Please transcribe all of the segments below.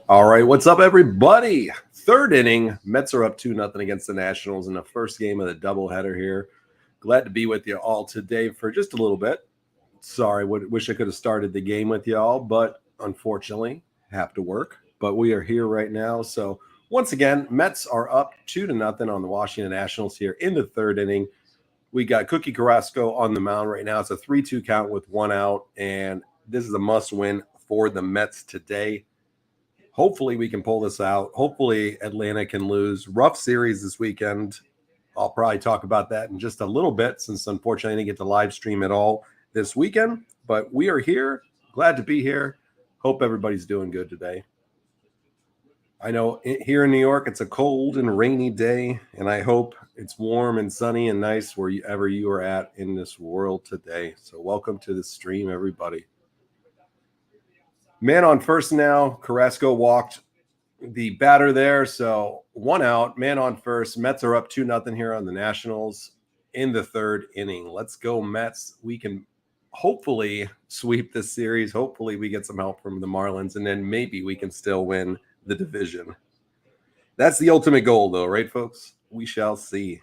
All right, what's up, everybody? Third inning, Mets are up 2-0 against the Nationals in the first game of the doubleheader here. Glad to be with you all today for just a little bit. Sorry, wish I could have started the game with y'all, but unfortunately, have to work. But we are here right now. So once again, Mets are up 2-0 on the Washington Nationals here in the third inning. We got Cory Carrasco on the mound right now. It's a 3-2 count with one out, and this is a must-win for the Mets today. Hopefully we can pull this out. Hopefully Atlanta can lose. Rough series this weekend. I'll probably talk about that in just a little bit since unfortunately I didn't get to live stream at all this weekend. But we are here. Glad to be here. Hope everybody's doing good today. I know here in New York it's a cold and rainy day, and I hope it's warm and sunny and nice wherever you are at in this world today. So welcome to the stream, everybody. Man on first now. Carrasco walked the batter there, so one out. Man on first. Mets are up 2-0 here on the Nationals in the third inning. Let's go, Mets. We can hopefully sweep this series. Hopefully we get some help from the Marlins, and then maybe we can still win the division. That's the ultimate goal, though, right, folks? We shall see.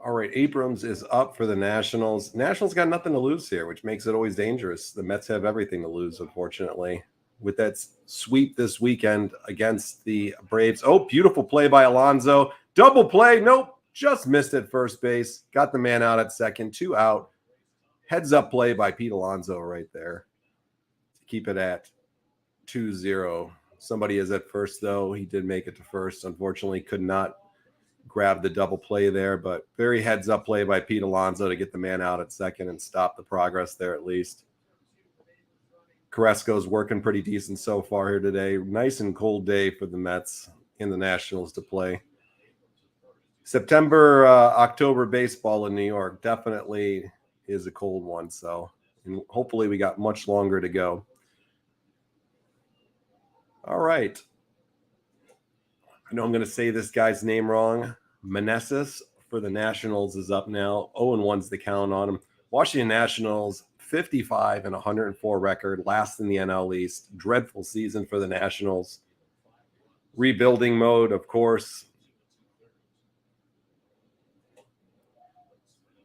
All right, Abrams is up for the Nationals. Nationals got nothing to lose here, which makes it always dangerous. The Mets have everything to lose, unfortunately. With that sweep this weekend against the Braves. Oh, beautiful play by Alonso. Double play. Nope, just missed at first base. Got the man out at second. 2 out. Heads up play by Pete Alonso right there to keep it at 2-0. Somebody is at first, though. He did make it to first. Unfortunately, could not grab the double play there, but very heads up play by Pete Alonso to get the man out at second and stop the progress there at least. Carrasco's working pretty decent so far here today. Nice and cold day for the Mets and the Nationals to play. September, October baseball in New York definitely is a cold one, so and hopefully we got much longer to go. All right. I know I'm going to say this guy's name wrong. Meneses for the Nationals is up now. 0-1's the count on him. Washington Nationals, 55 and 104 record, last in the NL East. Dreadful season for the Nationals. Rebuilding mode, of course.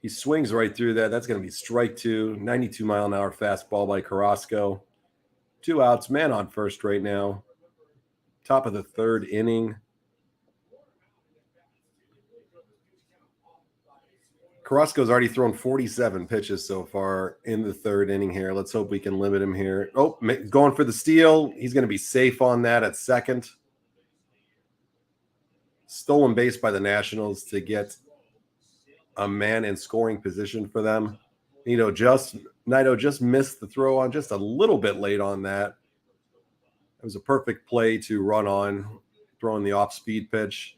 He swings right through that. That's going to be strike 2. 92-mile-an-hour fastball by Carrasco. 2 outs. Man on first right now. Top of the third inning. Carrasco's already thrown 47 pitches so far in the third inning here. Let's hope we can limit him here. Oh, going for the steal. He's going to be safe on that at second. Stolen base by the Nationals to get a man in scoring position for them. Naito just missed the throw on just a little bit late on that. It was a perfect play to run on, throwing the off-speed pitch.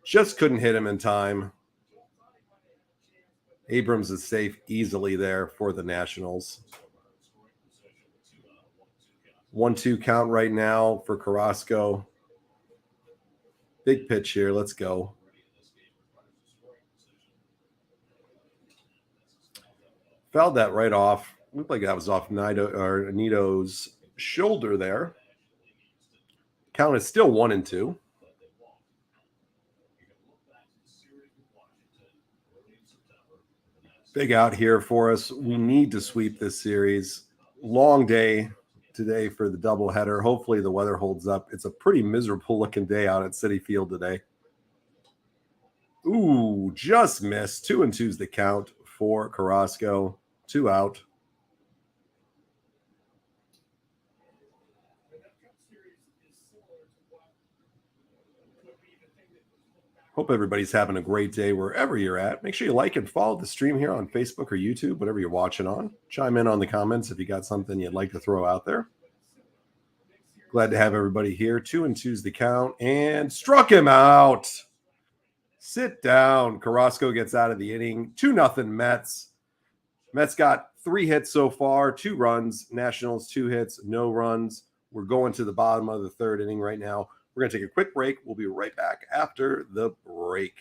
Just couldn't hit him in time. Abrams is safe easily there for the Nationals. 1-2 count right now for Carrasco. Big pitch here. Let's go. Fouled that right off. Looked like that was off Nito's shoulder there. Count is still 1-2. Big out here for us. We need to sweep this series. Long day today for the doubleheader. Hopefully the weather holds up. It's a pretty miserable looking day out at Citi Field today. Ooh, just missed. 2-2's the count for Carrasco. 2 out. Hope everybody's having a great day wherever you're at. Make sure you like and follow the stream here on Facebook or YouTube, whatever you're watching on. Chime in on the comments if you got something you'd like to throw out there. Glad to have everybody here. 2-2's the count, and struck him out. Sit down. Carrasco gets out of the inning. 2-0 Mets. Mets got 3 hits so far, 2 runs. Nationals, 2 hits, no runs. We're going to the bottom of the third inning right now. We're going to take a quick break. We'll be right back after the break.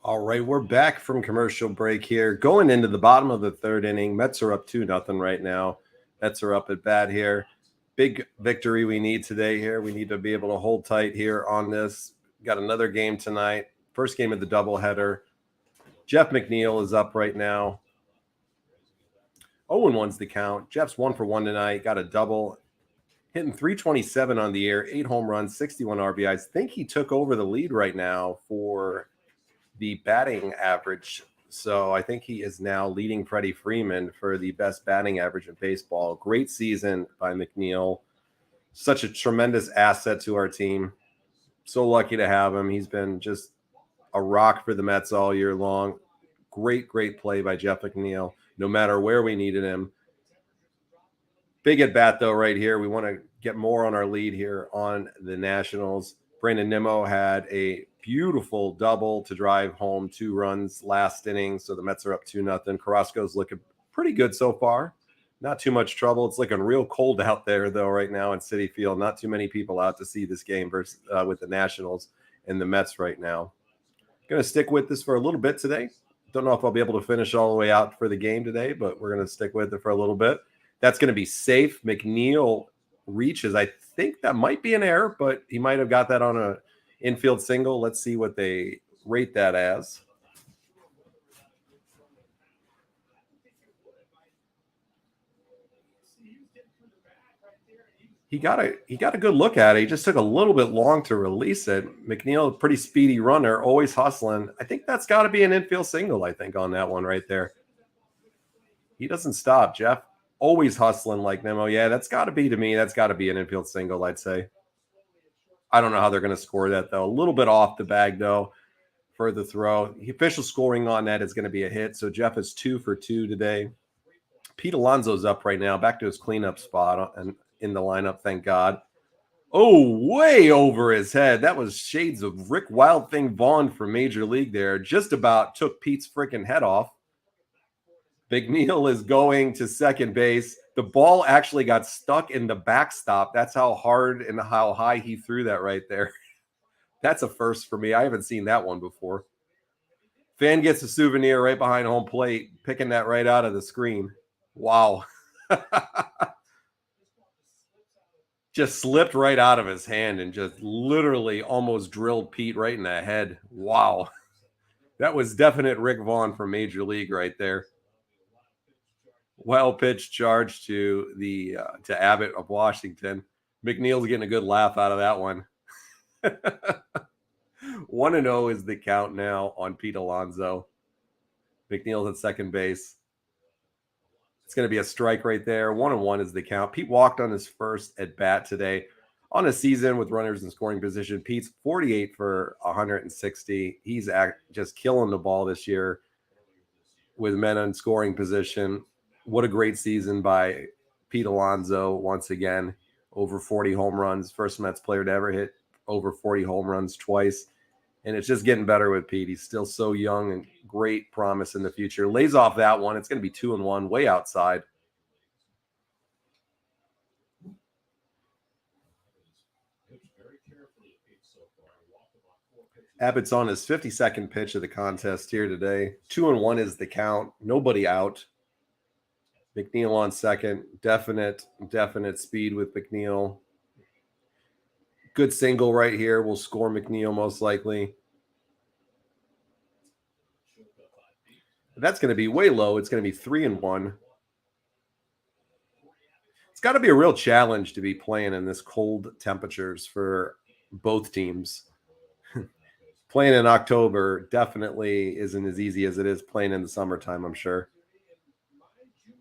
All right, we're back from commercial break here. Going into the bottom of the third inning. Mets are up 2-0 right now. Mets are up at bat here. Big victory we need today here. We need to be able to hold tight here on this. Got another game tonight. First game of the doubleheader. Jeff McNeil is up right now. 0-1's the count. Jeff's 1 for 1 tonight. Got a double. Hitting 327 on the year. 8 home runs, 61 RBIs. Think he took over the lead right now for the batting average. So I think he is now leading Freddie Freeman for the best batting average in baseball. Great season by McNeil. Such a tremendous asset to our team. So lucky to have him. He's been just a rock for the Mets all year long. Great play by Jeff McNeil, no matter where we needed him. Big at bat, though, right here. We want to get more on our lead here on the Nationals. Brandon Nimmo had a beautiful double to drive home 2 runs last inning. So the Mets are up 2-0. Carrasco's looking pretty good so far. Not too much trouble. It's looking real cold out there, though, right now in Citi Field. Not too many people out to see this game versus with the Nationals and the Mets right now. Going to stick with this for a little bit today. Don't know if I'll be able to finish all the way out for the game today, but we're going to stick with it for a little bit. That's going to be safe. McNeil reaches. I think that might be an error, but he might have got that on a infield single. Let's see what they rate that as. He got a good look at it. He just took a little bit long to release it. McNeil, a pretty speedy runner, always hustling. I think that's got to be an infield single, I think, on that one right there. He doesn't stop, Jeff. Always hustling like Nemo. Yeah, that's got to be, to me, that's got to be an infield single, I'd say. I don't know how they're going to score that, though. A little bit off the bag, though, for the throw. The official scoring on that is going to be a hit. So Jeff is 2 for 2 today. Pete Alonso's up right now, back to his cleanup spot and in the lineup, thank God. Oh, way over his head. That was shades of Rick Wild Thing Vaughn from Major League there. Just about took Pete's freaking head off. McNeil is going to second base. The ball actually got stuck in the backstop. That's how hard and how high he threw that right there. That's a first for me. I haven't seen that one before. Fan gets a souvenir right behind home plate, picking that right out of the screen. Wow. Just slipped right out of his hand and just literally almost drilled Pete right in the head. Wow. That was definite Rick Vaughn from Major League right there. Well pitch charge to to Abbott of Washington. McNeil's getting a good laugh out of that one. 1-0 is the count now on Pete Alonso. McNeil's at second base. It's going to be a strike right there. 1-1 is the count. Pete walked on his first at bat today. On a season with runners in scoring position, Pete's 48 for 160. He's just killing the ball this year with men in scoring position. What a great season by Pete Alonso once again. Over 40 home runs. First Mets player to ever hit over 40 home runs twice. And it's just getting better with Pete. He's still so young and great promise in the future. Lays off that one. It's going to be 2-1, way outside. Abbott's on his 52nd pitch of the contest here today. 2-1 is the count. Nobody out. McNeil on second. Definite speed with McNeil. Good single right here. Will score McNeil most likely. That's going to be way low. It's going to be 3-1. It's got to be a real challenge to be playing in this cold temperatures for both teams. Playing in October definitely isn't as easy as it is playing in the summertime, I'm sure.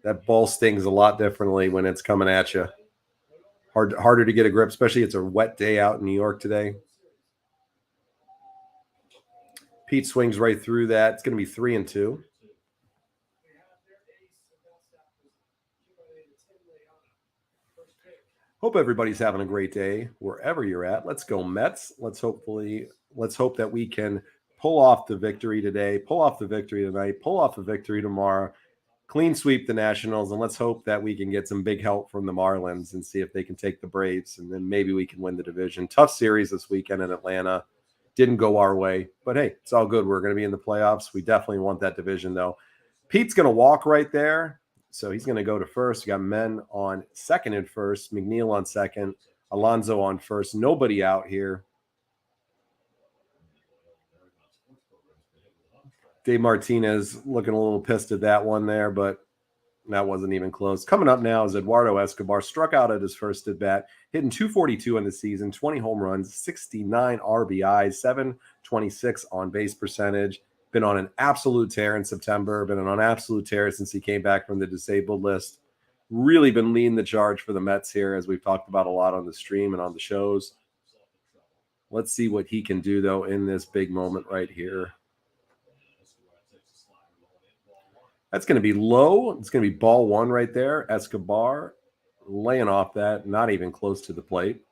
That ball stings a lot differently when it's coming at you. Harder to get a grip, especially it's a wet day out in New York today. Pete swings right through that. It's going to be 3-2. Hope everybody's having a great day wherever you're at. Let's go Mets. Let's hope that we can pull off the victory today, pull off the victory tonight, pull off the victory tomorrow, clean sweep the Nationals, and let's hope that we can get some big help from the Marlins and see if they can take the Braves, and then maybe we can win the division. Tough series this weekend in Atlanta. Didn't go our way, but hey, it's all good. We're going to be in the playoffs. We definitely want that division, though. Pete's going to walk right there, so he's going to go to first. We got men on second and first, McNeil on second, Alonso on first. Nobody out here. Dave Martinez looking a little pissed at that one there, but that wasn't even close. Coming up now is Eduardo Escobar. Struck out at his first at bat, hitting 242 in the season, 20 home runs, 69 RBIs, 726 on base percentage. Been on an absolute tear in September. Been on an absolute tear since he came back from the disabled list. Really been leading the charge for the Mets here, as we've talked about a lot on the stream and on the shows. Let's see what he can do, though, in this big moment right here. That's going to be low. It's going to be ball one right there. Escobar laying off that, not even close to the plate.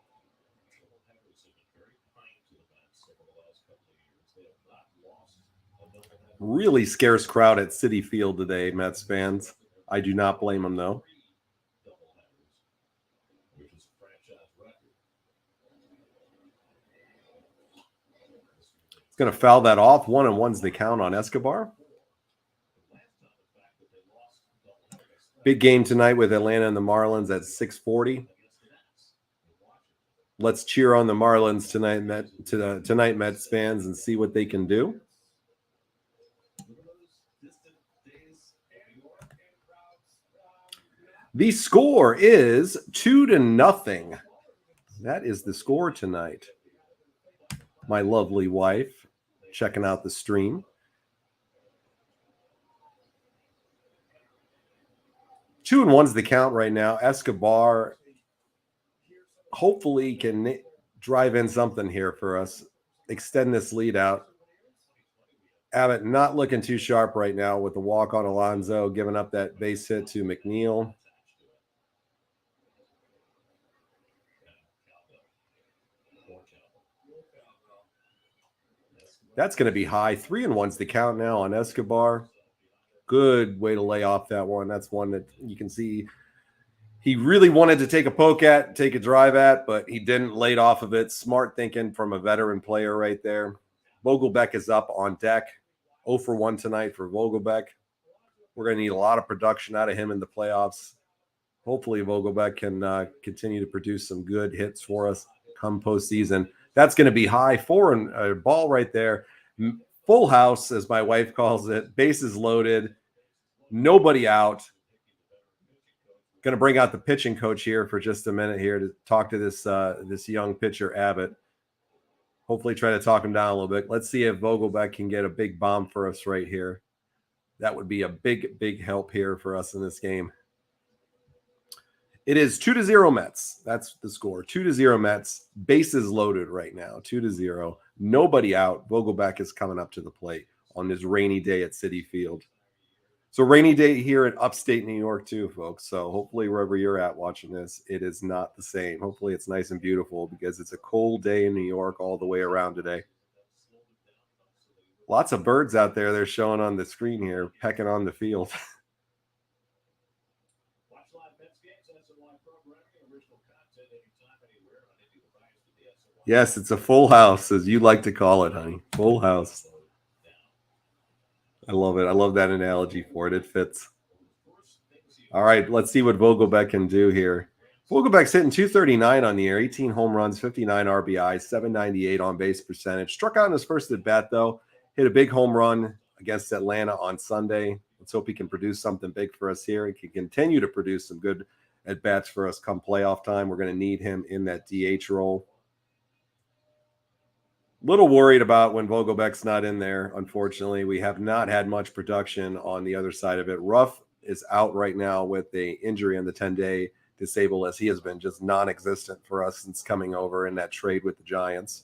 Really scarce crowd at Citi Field today, Mets fans. I do not blame them, though. It's going to foul that off. 1-1's the count on Escobar. Big game tonight with Atlanta and the Marlins at 6:40. Let's cheer on the Marlins tonight, Mets fans, and see what they can do. The score is 2-0. That is the score tonight. My lovely wife checking out the stream. 2-1's the count right now. Escobar hopefully can drive in something here for us, extend this lead out. Abbott not looking too sharp right now with the walk on Alonso, giving up that base hit to McNeil. That's going to be high. 3-1's the count now on Escobar. Good way to lay off that one. That's one that you can see he really wanted to take a poke at, take a drive at, but he didn't. Laid off of it. Smart thinking from a veteran player right there. Vogelbach is up on deck. 0 for 1 tonight for Vogelbach. We're going to need a lot of production out of him in the playoffs. Hopefully Vogelbach can continue to produce some good hits for us come postseason. That's going to be high. 4 and a ball right there. Full house, as my wife calls it. Bases loaded. Nobody out. Going to bring out the pitching coach here for just a minute here to talk to this young pitcher, Abbott. Hopefully try to talk him down a little bit. Let's see if Vogelbach can get a big bomb for us right here. That would be a big, big help here for us in this game. It is 2-0 Mets. That's the score. 2-0 Mets. Bases loaded right now. 2-0. Nobody out. Vogelbach is coming up to the plate on this rainy day at Citi Field. So rainy day here in upstate New York too, folks. So hopefully wherever you're at watching this, it is not the same. Hopefully it's nice and beautiful because it's a cold day in New York all the way around today. Lots of birds out there they're showing on the screen here, pecking on the field. Yes, it's a full house, as you like to call it, honey. Full house. I love it. I love that analogy for it. It fits. All right, let's see what Vogelbach can do here. Vogelbach's hitting 239 on the year, 18 home runs, 59 RBI, 798 on base percentage. Struck out in his first at bat, though. Hit a big home run against Atlanta on Sunday. Let's hope he can produce something big for us here. He can continue to produce some good at bats for us come playoff time. We're going to need him in that DH role. Little worried about when Vogelbach's not in there. Unfortunately, we have not had much production on the other side of it. Ruff is out right now with the injury on the 10-day disable, as he has been just non-existent for us since coming over in that trade with the Giants.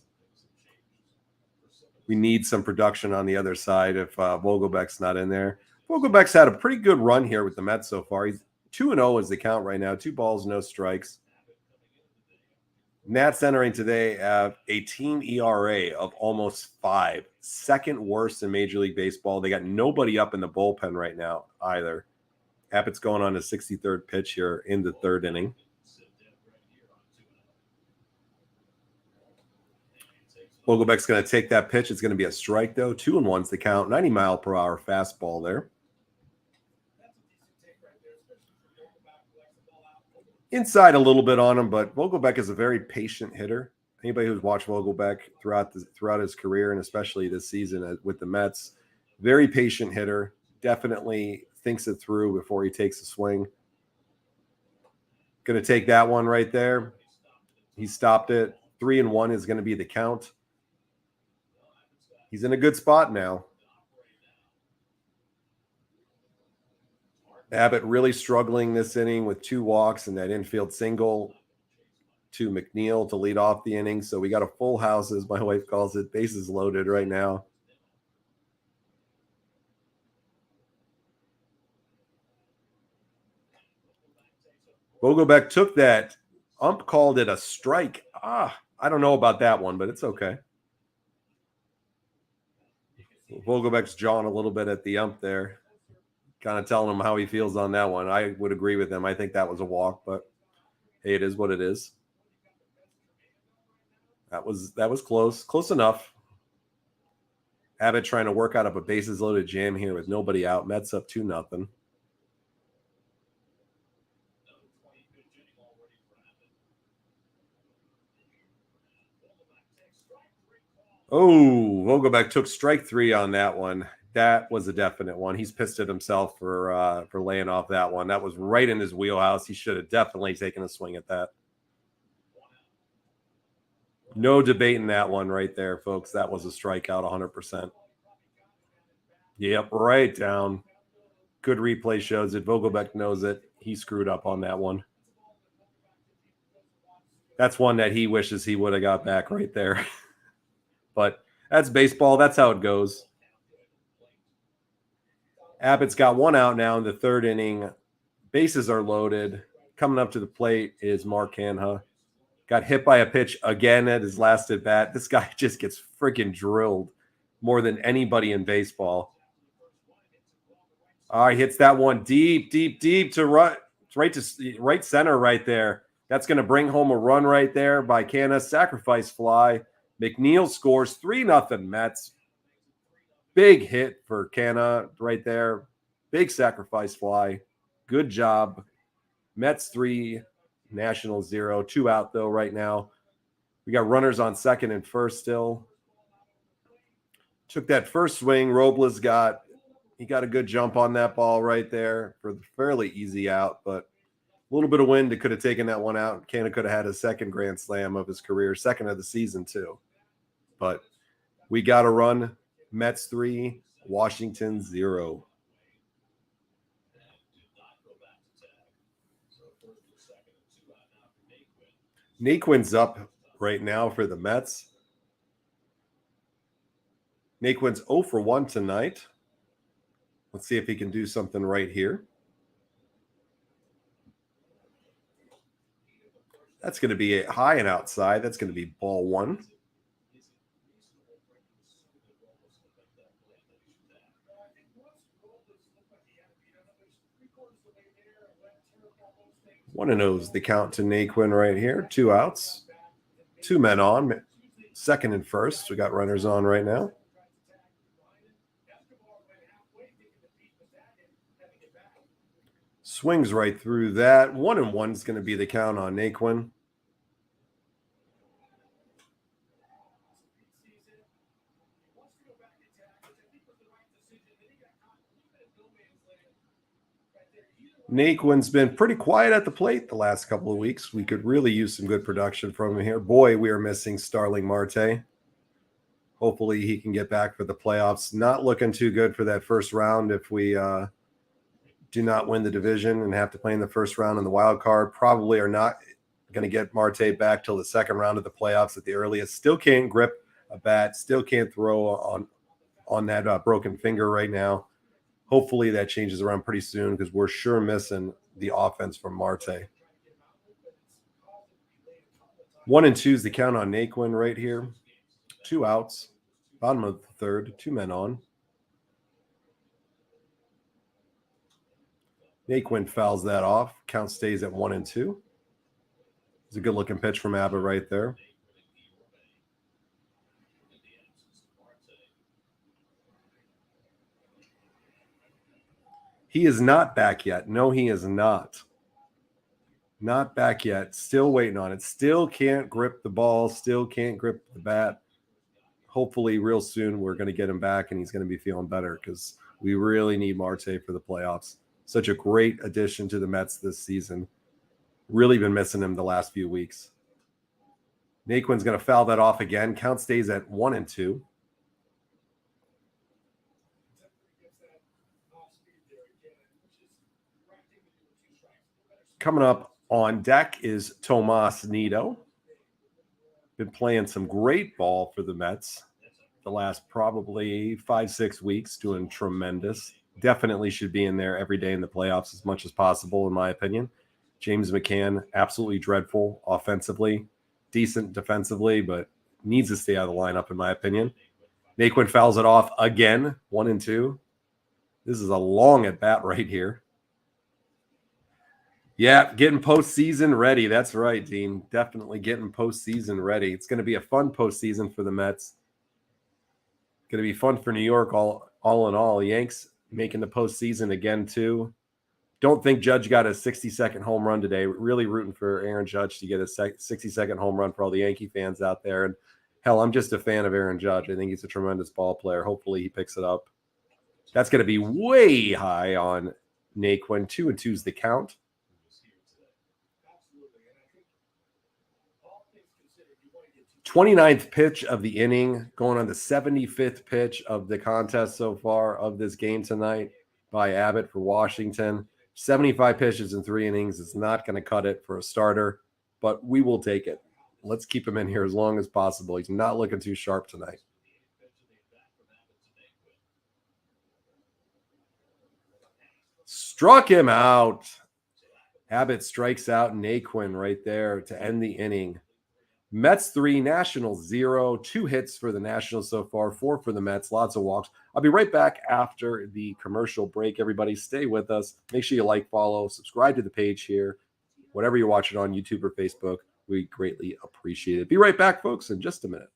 We need some production on the other side if Vogelbach's not in there. Vogelbach's had a pretty good run here with the Mets so far. He's 2-0 is the count right now. 2 balls, no strikes. Nats entering today have a team ERA of almost 5, second worst in Major League Baseball. They got nobody up in the bullpen right now either. Abbott's going on his 63rd pitch here in the 3rd inning. Vogelbach's going to take that pitch. It's going to be a strike, though. 2-1's the count. 90-mile-per-hour fastball there. Inside a little bit on him, but Vogelbach is a very patient hitter. Anybody who's watched Vogelbach throughout his career, and especially this season with the Mets, very patient hitter. Definitely thinks it through before he takes a swing. Going to take that one right there. He stopped it. 3-1 is going to be the count. He's in a good spot now. Abbott really struggling this inning with 2 walks and that infield single to McNeil to lead off the inning. So we got a full house, as my wife calls it. Bases loaded right now. Vogelbach took that. Ump called it a strike. I don't know about that one, but it's okay. Vogelbach's jawing a little bit at the ump there, kind of telling him how he feels on that one. I would agree with him. I think that was a walk, but hey, it is what it is. That was close enough. Abbott trying to work out of a bases loaded jam here with nobody out. Mets up 2-0. Oh, Vogelbach took strike 3 on that one. That was a definite one. He's pissed at himself for laying off that one. That was right in his wheelhouse. He should have definitely taken a swing at that. No debating that one right there, folks. That was a strikeout 100%. Yep, right down. Good replay shows it. Vogelbach knows it. He screwed up on that one. That's one that he wishes he would have got back right there. But that's baseball. That's how it goes. Abbott's got 1 out now in the 3rd inning. Bases are loaded. Coming up to the plate is Mark Canha. Got hit by a pitch again at his last at bat. This guy just gets freaking drilled more than anybody in baseball. All right, hits that one deep to right center right there. That's going to bring home a run right there by Canha. Sacrifice fly. McNeil scores 3-0 Mets. Big hit for Canha right there. Big sacrifice fly. Good job. Mets 3, Nationals 0. 2 out, though, right now. We got runners on 2nd and 1st still. Took that first swing. Robles got a good jump on that ball right there for the fairly easy out, but A little bit of wind that could have taken that one out. Canna could have had a second grand slam of his career, second of the season too. But we got to run. Mets 3, Washington 0. Naquin's up right now for the Mets. Naquin's 0 for 1 tonight. Let's see if he can do something right here. That's going to be a high and outside. That's going to be ball 1. One and O's the count to Naquin right here. 2 outs. 2 men on. Second and first. We got runners on right now. Swings right through that. 1-1 is going to be the count on Naquin. Naquin's been pretty quiet at the plate the last couple of weeks. We could really use some good production from him here. Boy, we are missing Starling Marte. Hopefully he can get back for the playoffs. Not looking too good for that first round if we do not win the division and have to play in the first round in the wild card. Probably are not going to get Marte back till the second round of the playoffs at the earliest. Still can't grip a bat. Still can't throw on that broken finger right now. Hopefully that changes around pretty soon because we're sure missing the offense from Marte. 1-2 is the count on Naquin right here. 2 outs. Bottom of the third. 2 men on. Naquin fouls that off. Count stays at 1-2. It's a good-looking pitch from Abbott right there. He is not back yet. No, he is not. Not back yet. Still waiting on it. Still can't grip the ball. Still can't grip the bat. Hopefully real soon we're going to get him back and he's going to be feeling better because we really need Marte for the playoffs. Such a great addition to the Mets this season. Really been missing him the last few weeks. Naquin's going to foul that off again. Count stays at 1-2. Coming up on deck is Tomas Nido. Been playing some great ball for the Mets the last probably 5-6 weeks, doing tremendous. Definitely should be in there every day in the playoffs as much as possible, in my opinion. James McCann, absolutely dreadful offensively, decent defensively, but needs to stay out of the lineup, in my opinion. Naquin fouls it off again, 1-2. This is a long at bat right here. Yeah, getting postseason ready. That's right, Dean. Definitely getting postseason ready. It's going to be a fun postseason for the Mets. Going to be fun for New York all in all. Yanks making the postseason again, too. Don't think Judge got a 60-second home run today. Really rooting for Aaron Judge to get a 60-second home run for all the Yankee fans out there. And hell, I'm just a fan of Aaron Judge. I think he's a tremendous ball player. Hopefully he picks it up. That's going to be way high on Naquin. 2-2 is the count. 29th pitch of the inning, going on the 75th pitch of the contest so far of this game tonight by Abbott for Washington. 75 pitches in 3 innings is not going to cut it for a starter, but we will take it. Let's keep him in here as long as possible. He's not looking too sharp tonight. Struck him out. Abbott strikes out Naquin right there to end the inning. Mets 3, Nationals 0. 2 hits for the Nationals so far, 4 for the Mets, lots of walks. I'll be right back after the commercial break. Everybody stay with us. Make sure you like, follow, subscribe to the page here. Whatever you're watching on YouTube or Facebook, we greatly appreciate it. Be right back, folks, in just a minute.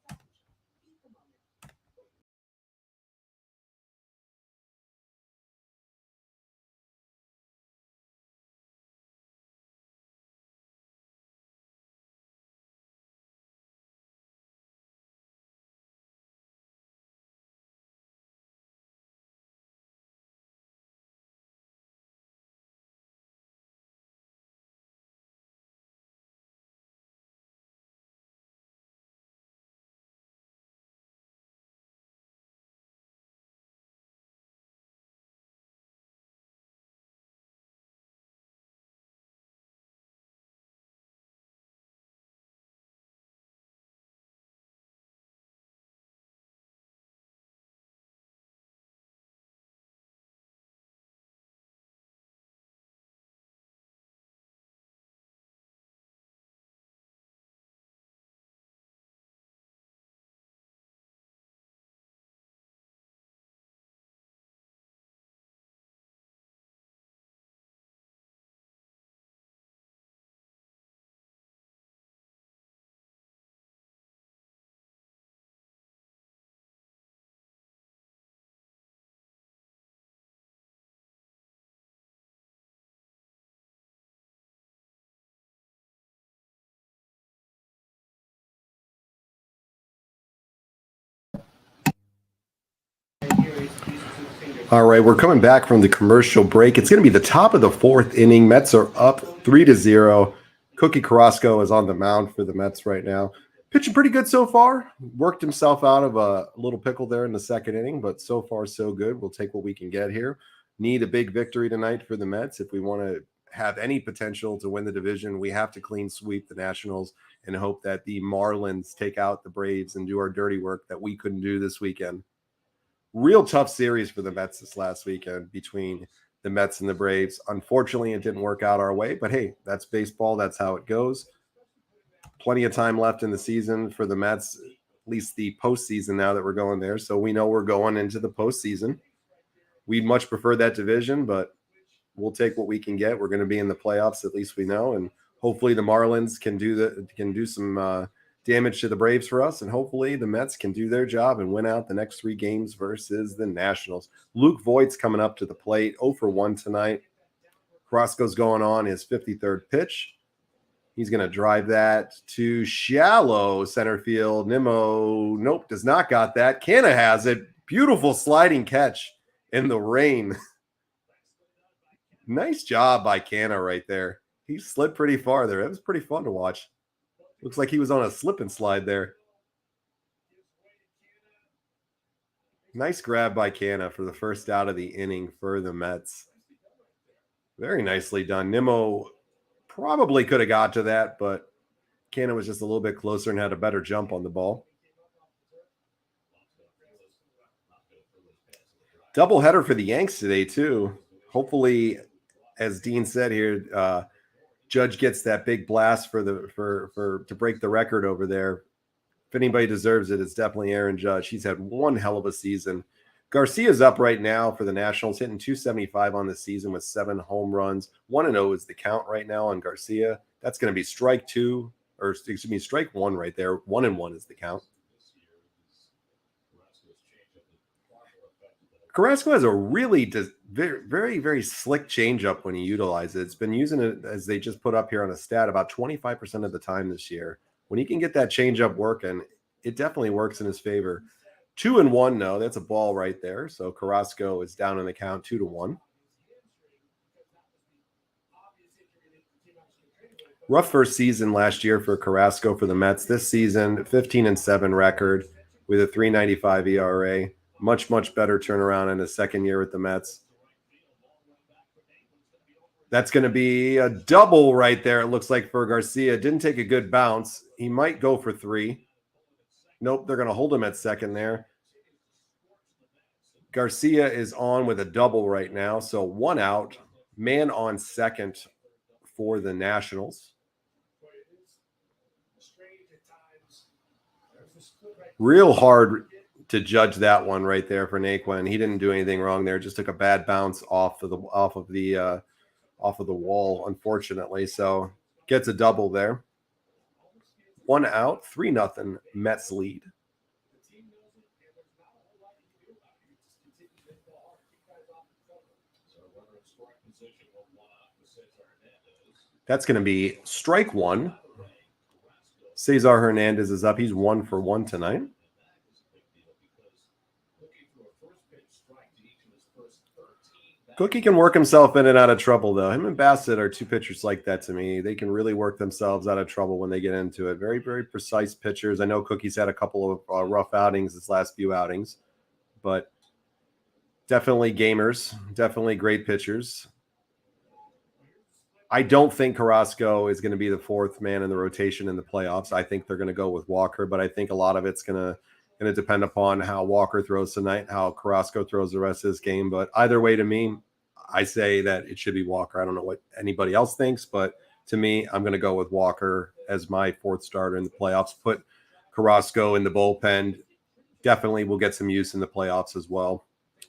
All right, we're coming back from the commercial break. It's going to be the top of the fourth inning. Mets are up 3-0. Cookie Carrasco is on the mound for the Mets right now. Pitching pretty good so far. Worked himself out of a little pickle there in the second inning, but so far so good. We'll take what we can get here. Need a big victory tonight for the Mets. If we want to have any potential to win the division, we have to clean sweep the Nationals and hope that the Marlins take out the Braves and do our dirty work that we couldn't do this weekend. Real tough series for the Mets this last weekend between the Mets and the Braves. Unfortunately, it didn't work out our way, but hey, that's baseball. That's how it goes. Plenty of time left in the season for the Mets, at least the postseason now that we're going there. So we know we're going into the postseason. We'd much prefer that division, but we'll take what we can get. We're going to be in the playoffs, at least we know, and hopefully the Marlins can do some damage to the Braves for us, and hopefully the Mets can do their job and win out the next 3 games versus the Nationals. Luke Voigt's coming up to the plate, 0 for 1 tonight. Carrasco's going on his 53rd pitch. He's going to drive that to shallow center field. Nimmo, nope, does not got that. Canna has it. Beautiful sliding catch in the rain. Nice job by Canna right there. He slid pretty far there. It was pretty fun to watch. Looks like he was on a slip and slide there. Nice grab by Canna for the first out of the inning for the Mets. Very nicely done. Nimmo probably could have got to that, but Canna was just a little bit closer and had a better jump on the ball. Doubleheader for the Yanks today, too. Hopefully, as Dean said here, Judge gets that big blast to break the record over there. If anybody deserves it, it's definitely Aaron Judge. He's had one hell of a season. Garcia's up right now for the Nationals, hitting .275 on the season with 7 home runs. 1-0 is the count right now on Garcia. That's going to be strike 1 right there. 1-1 is the count. Carrasco has a really very, very, very slick changeup when he utilizes it. It's been using it, as they just put up here on a stat, about 25% of the time this year. When he can get that changeup working, it definitely works in his favor. 2-1, no, that's a ball right there. So Carrasco is down in the count 2-1. Rough first season last year for Carrasco for the Mets. This season, 15-7 record with a 3.95 ERA. Much, much better turnaround in his second year with the Mets. That's going to be a double right there, it looks like, for Garcia. Didn't take a good bounce. He might go for 3. Nope, they're going to hold him at second there. Garcia is on with a double right now, so 1 out. Man on second for the Nationals. Real hard to judge that one right there for Naquin. He didn't do anything wrong there. Just took a bad bounce off of the wall, unfortunately. So gets a double there. 1 out, 3-0 Mets lead. That's going to be strike 1. Cesar Hernandez is up. He's 1 for 1 tonight. Cookie can work himself in and out of trouble, though. Him and Bassett are 2 pitchers like that to me. They can really work themselves out of trouble when they get into it. Very, very precise pitchers. I know Cookie's had a couple of rough outings his last few outings, but definitely gamers, definitely great pitchers. I don't think Carrasco is going to be the 4th man in the rotation in the playoffs. I think they're going to go with Walker, but I think a lot of it's going to depend upon how Walker throws tonight, how Carrasco throws the rest of this game. But either way, to me, I say that it should be Walker. I don't know what anybody else thinks, but to me, I'm going to go with Walker as my 4th starter in the playoffs. Put Carrasco in the bullpen. Definitely will get some use in the playoffs as well.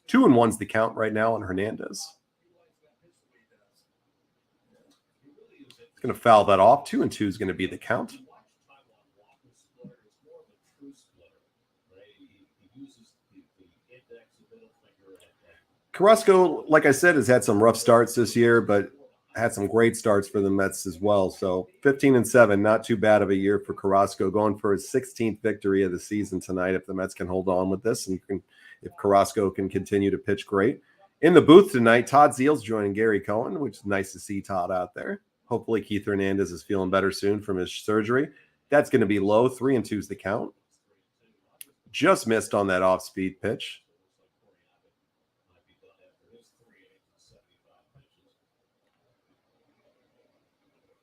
2-1's the count right now on Hernandez. It's going to foul that off. 2-2 is going to be the count. Carrasco, like I said, has had some rough starts this year, but had some great starts for the Mets as well. So 15-7, not too bad of a year for Carrasco, going for his 16th victory of the season tonight. If the Mets can hold on with this, and if Carrasco can continue to pitch great. In the booth tonight, Todd Zeal's joining Gary Cohen, which is nice to see Todd out there. Hopefully Keith Hernandez is feeling better soon from his surgery. That's going to be low. 3-2 is the count. Just missed on that off-speed pitch.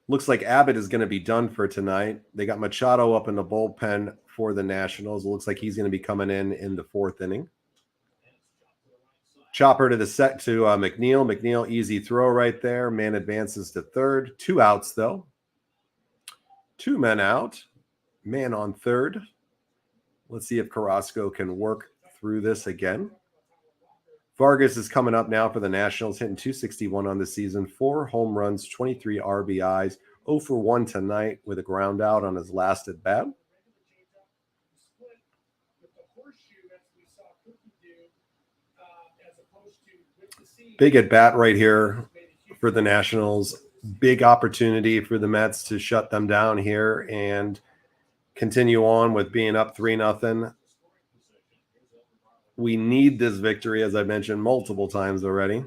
Looks like Abbott is going to be done for tonight. They got Machado up in the bullpen for the Nationals. It looks like he's going to be coming in the 4th inning. Chopper to the set to McNeil. McNeil, easy throw right there. Man advances to 3rd. 2 outs, though. 2 men out. Man on 3rd. Let's see if Carrasco can work through this again. Vargas is coming up now for the Nationals, hitting .261 on the season, 4 home runs, 23 RBIs, 0 for 1 tonight with a ground out on his last at bat. Big at bat right here for the Nationals. Big opportunity for the Mets to shut them down here and continue on with being up 3-0. We need this victory, as I mentioned multiple times already.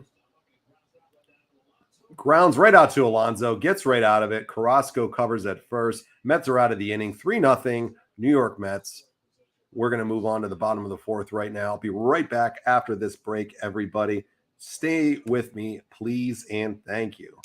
Grounds right out to Alonso, gets right out of it. Carrasco covers at first. Mets are out of the inning. 3-0, New York Mets. We're going to move on to the bottom of the 4th right now. I'll be right back after this break, everybody. Stay with me, please, and thank you.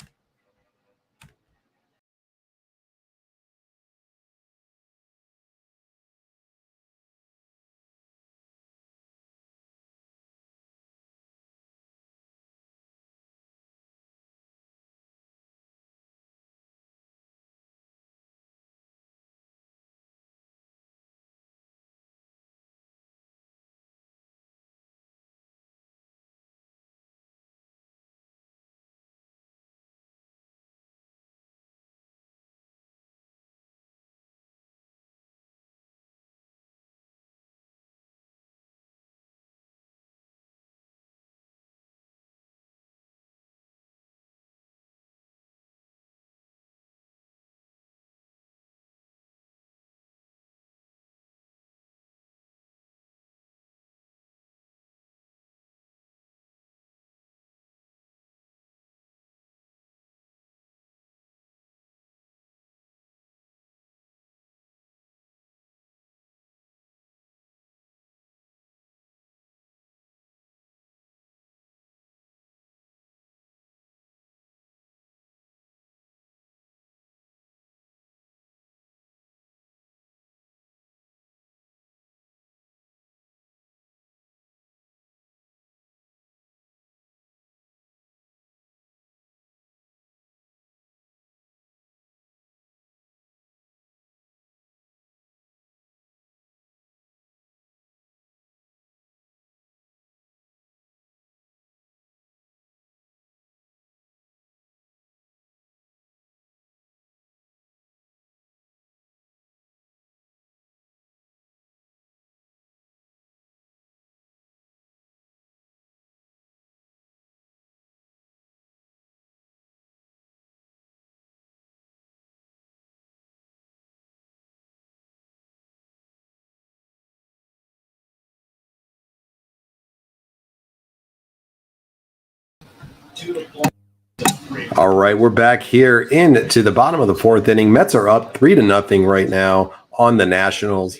All right, we're back here into the bottom of the 4th inning. Mets are up 3-0 right now on the Nationals.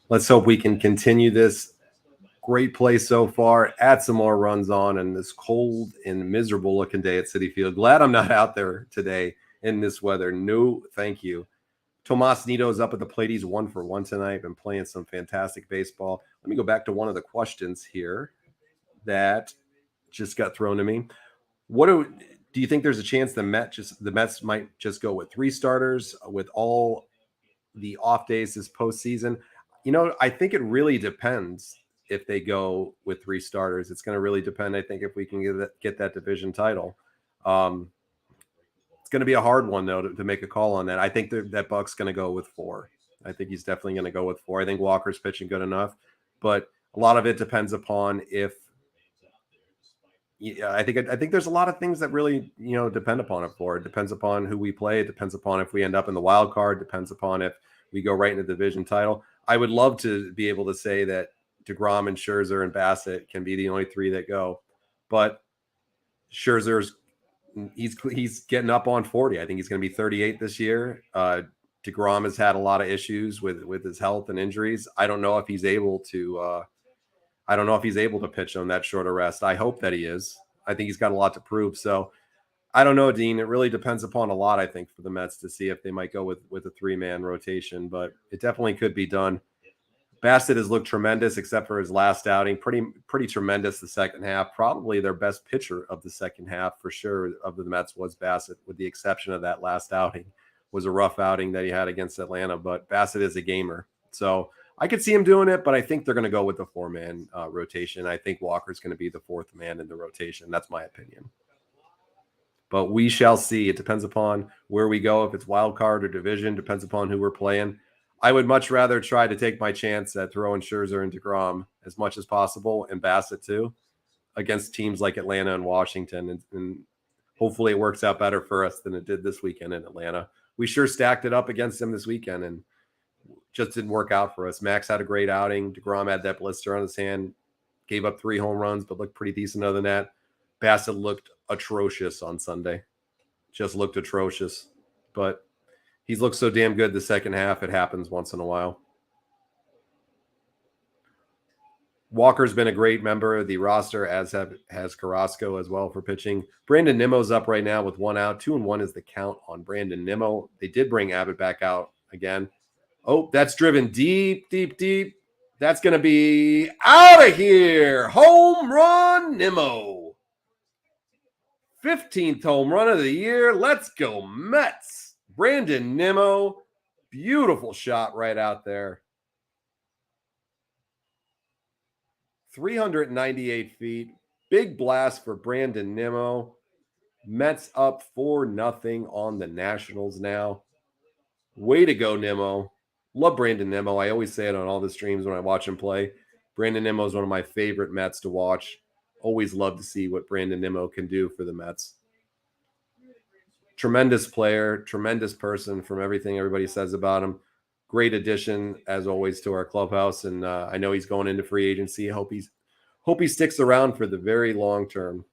Let's hope we can continue this great play so far, add some more runs on in this cold and miserable looking day at Citi Field. Glad I'm not out there today in this weather. No, thank you. Tomas Nido is up at the plate. He's 1 for 1 tonight. Been playing some fantastic baseball. Let me go back to one of the questions here that just got thrown to me. Do you think there's a chance the Mets might just go with 3 starters with all the off days this postseason? I think it really depends if they go with 3 starters. It's going to really depend, I think, if we can get that division title. It's going to be a hard one, though, to make a call on that. I think that Buck's going to go with 4. I think he's definitely going to go with 4. I think Walker's pitching good enough, but a lot of it depends upon if Yeah, I think there's a lot of things that really, depend upon it for. It depends upon who we play. It depends upon if we end up in the wild card. Depends upon if we go right into the division title. I would love to be able to say that DeGrom and Scherzer and Bassett can be the only three that go, but he's getting up on 40. I think he's going to be 38 this year. DeGrom has had a lot of issues with his health and injuries. I don't know if he's able to. I don't know if he's able to pitch on that short of rest. I hope that he is. I think he's got a lot to prove. So I don't know, Dean. It really depends upon a lot, I think, for the Mets to see if they might go with a 3-man rotation, but it definitely could be done. Bassett has looked tremendous, except for his last outing. Pretty tremendous the second half. Probably their best pitcher of the second half for sure of the Mets was Bassett, with the exception of that last outing. It was a rough outing that he had against Atlanta, but Bassett is a gamer. So I could see him doing it, but I think they're going to go with the 4-man rotation. I think Walker's going to be the 4th man in the rotation. That's my opinion. But we shall see. It depends upon where we go. If it's wild card or division, depends upon who we're playing. I would much rather try to take my chance at throwing Scherzer and DeGrom as much as possible, and Bassett too, against teams like Atlanta and Washington. And hopefully it works out better for us than it did this weekend in Atlanta. We sure stacked it up against them this weekend and just didn't work out for us. Max had a great outing. DeGrom had that blister on his hand, gave up 3 home runs, but looked pretty decent other than that. Bassett looked atrocious on Sunday. Just looked atrocious. But he's looked so damn good the second half. It happens once in a while. Walker's been a great member of the roster, as has Carrasco as well for pitching. Brandon Nimmo's up right now with 1 out. 2-1 is the count on Brandon Nimmo. They did bring Abbott back out again. Oh, that's driven deep, deep, deep. That's going to be out of here. Home run, Nimmo. 15th home run of the year. Let's go, Mets. Brandon Nimmo. Beautiful shot right out there. 398 feet. Big blast for Brandon Nimmo. Mets up 4-0 on the Nationals now. Way to go, Nimmo. Love Brandon Nimmo. I always say it on all the streams when I watch him play. Brandon Nimmo is one of my favorite Mets to watch. Always love to see what Brandon Nimmo can do for the Mets. Tremendous player, tremendous person from everything everybody says about him. Great addition, as always, to our clubhouse. And I know he's going into free agency. Hope he sticks around for the very long term.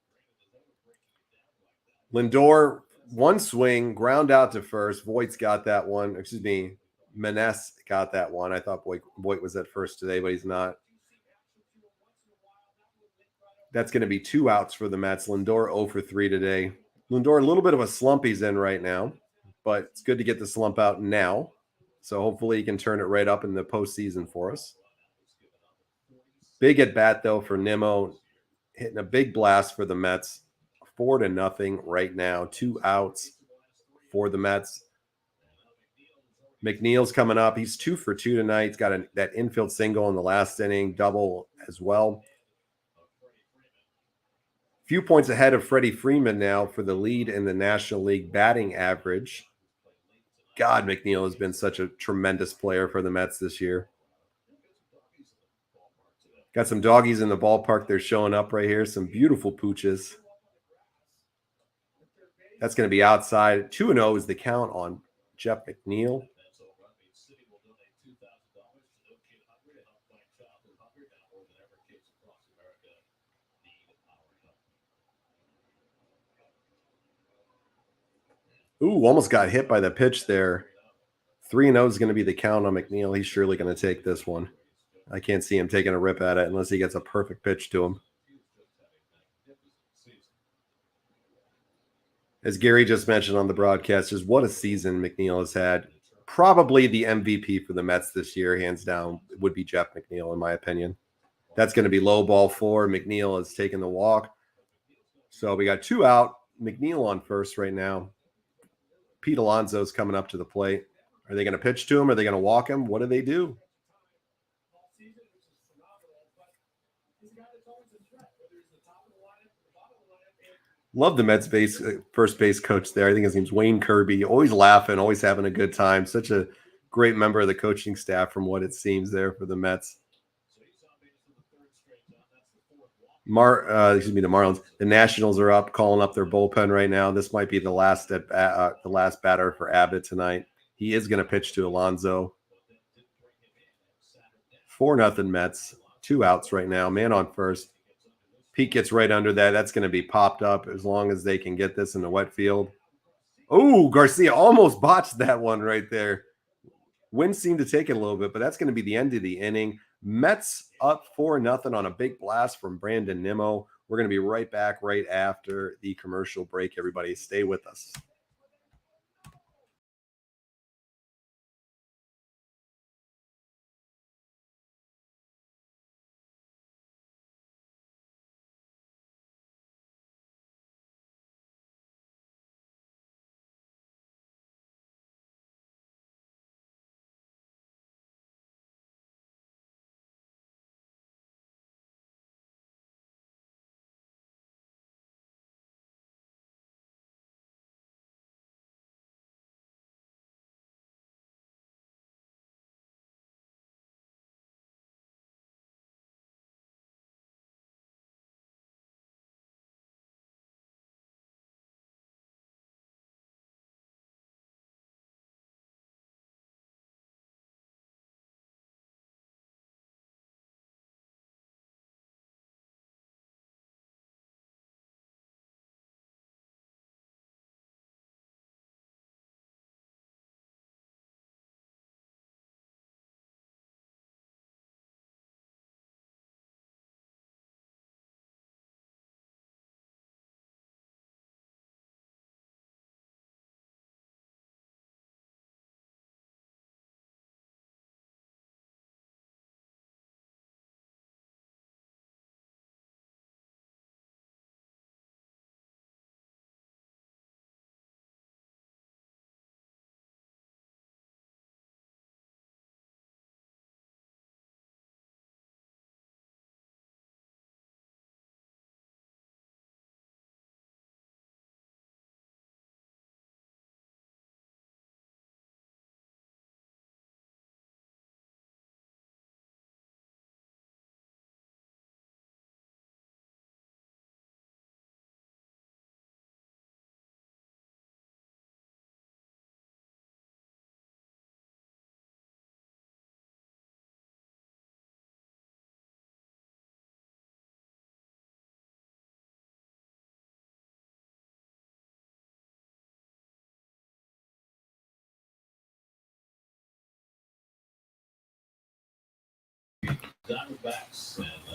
Lindor, one swing, ground out to first. Voigt's got that one. Excuse me, Menes got that one. I thought Voigt was at first today, but he's not. That's going to be 2 outs for the Mets. Lindor 0 for 3 today. Lindor, a little bit of a slump he's in right now, but it's good to get the slump out now. So hopefully he can turn it right up in the postseason for us. Big at bat, though, for Nimmo. Hitting a big blast for the Mets. 4-0 right now. 2 outs for the Mets. McNeil's coming up. He's 2 for 2 tonight. He's got that infield single in the last inning, double as well. Few points ahead of Freddie Freeman now for the lead in the National League batting average. God, McNeil has been such a tremendous player for the Mets this year. Got some doggies in the ballpark. They're showing up right here. Some beautiful pooches. That's going to be outside. 2-0 is the count on Jeff McNeil. Ooh, almost got hit by the pitch there. 3-0 is going to be the count on McNeil. He's surely going to take this one. I can't see him taking a rip at it unless he gets a perfect pitch to him. As Gary just mentioned on the broadcast, just what a season McNeil has had. Probably the MVP for the Mets this year, hands down, would be Jeff McNeil, in my opinion. That's going to be low ball 4. McNeil has taken the walk. So we got 2 out. McNeil on first right now. Pete Alonso's coming up to the plate. Are they going to pitch to him? Are they going to walk him? What do they do? Love the Mets first base coach there. I think his name's Wayne Kirby. Always laughing, always having a good time. Such a great member of the coaching staff from what it seems there for the Mets. The Marlins. The Nationals are up, calling up their bullpen right now. This might be the last batter for Abbott tonight. He is going to pitch to Alonso. 4-0 Mets. 2 outs right now. Man on first. Pete gets right under that. That's going to be popped up as long as they can get this in the wet field. Oh, Garcia almost botched that one right there. Wind seemed to take it a little bit, but that's going to be the end of the inning. Mets up 4-0 on a big blast from Brandon Nimmo. We're going to be right back right after the commercial break. Everybody stay with us.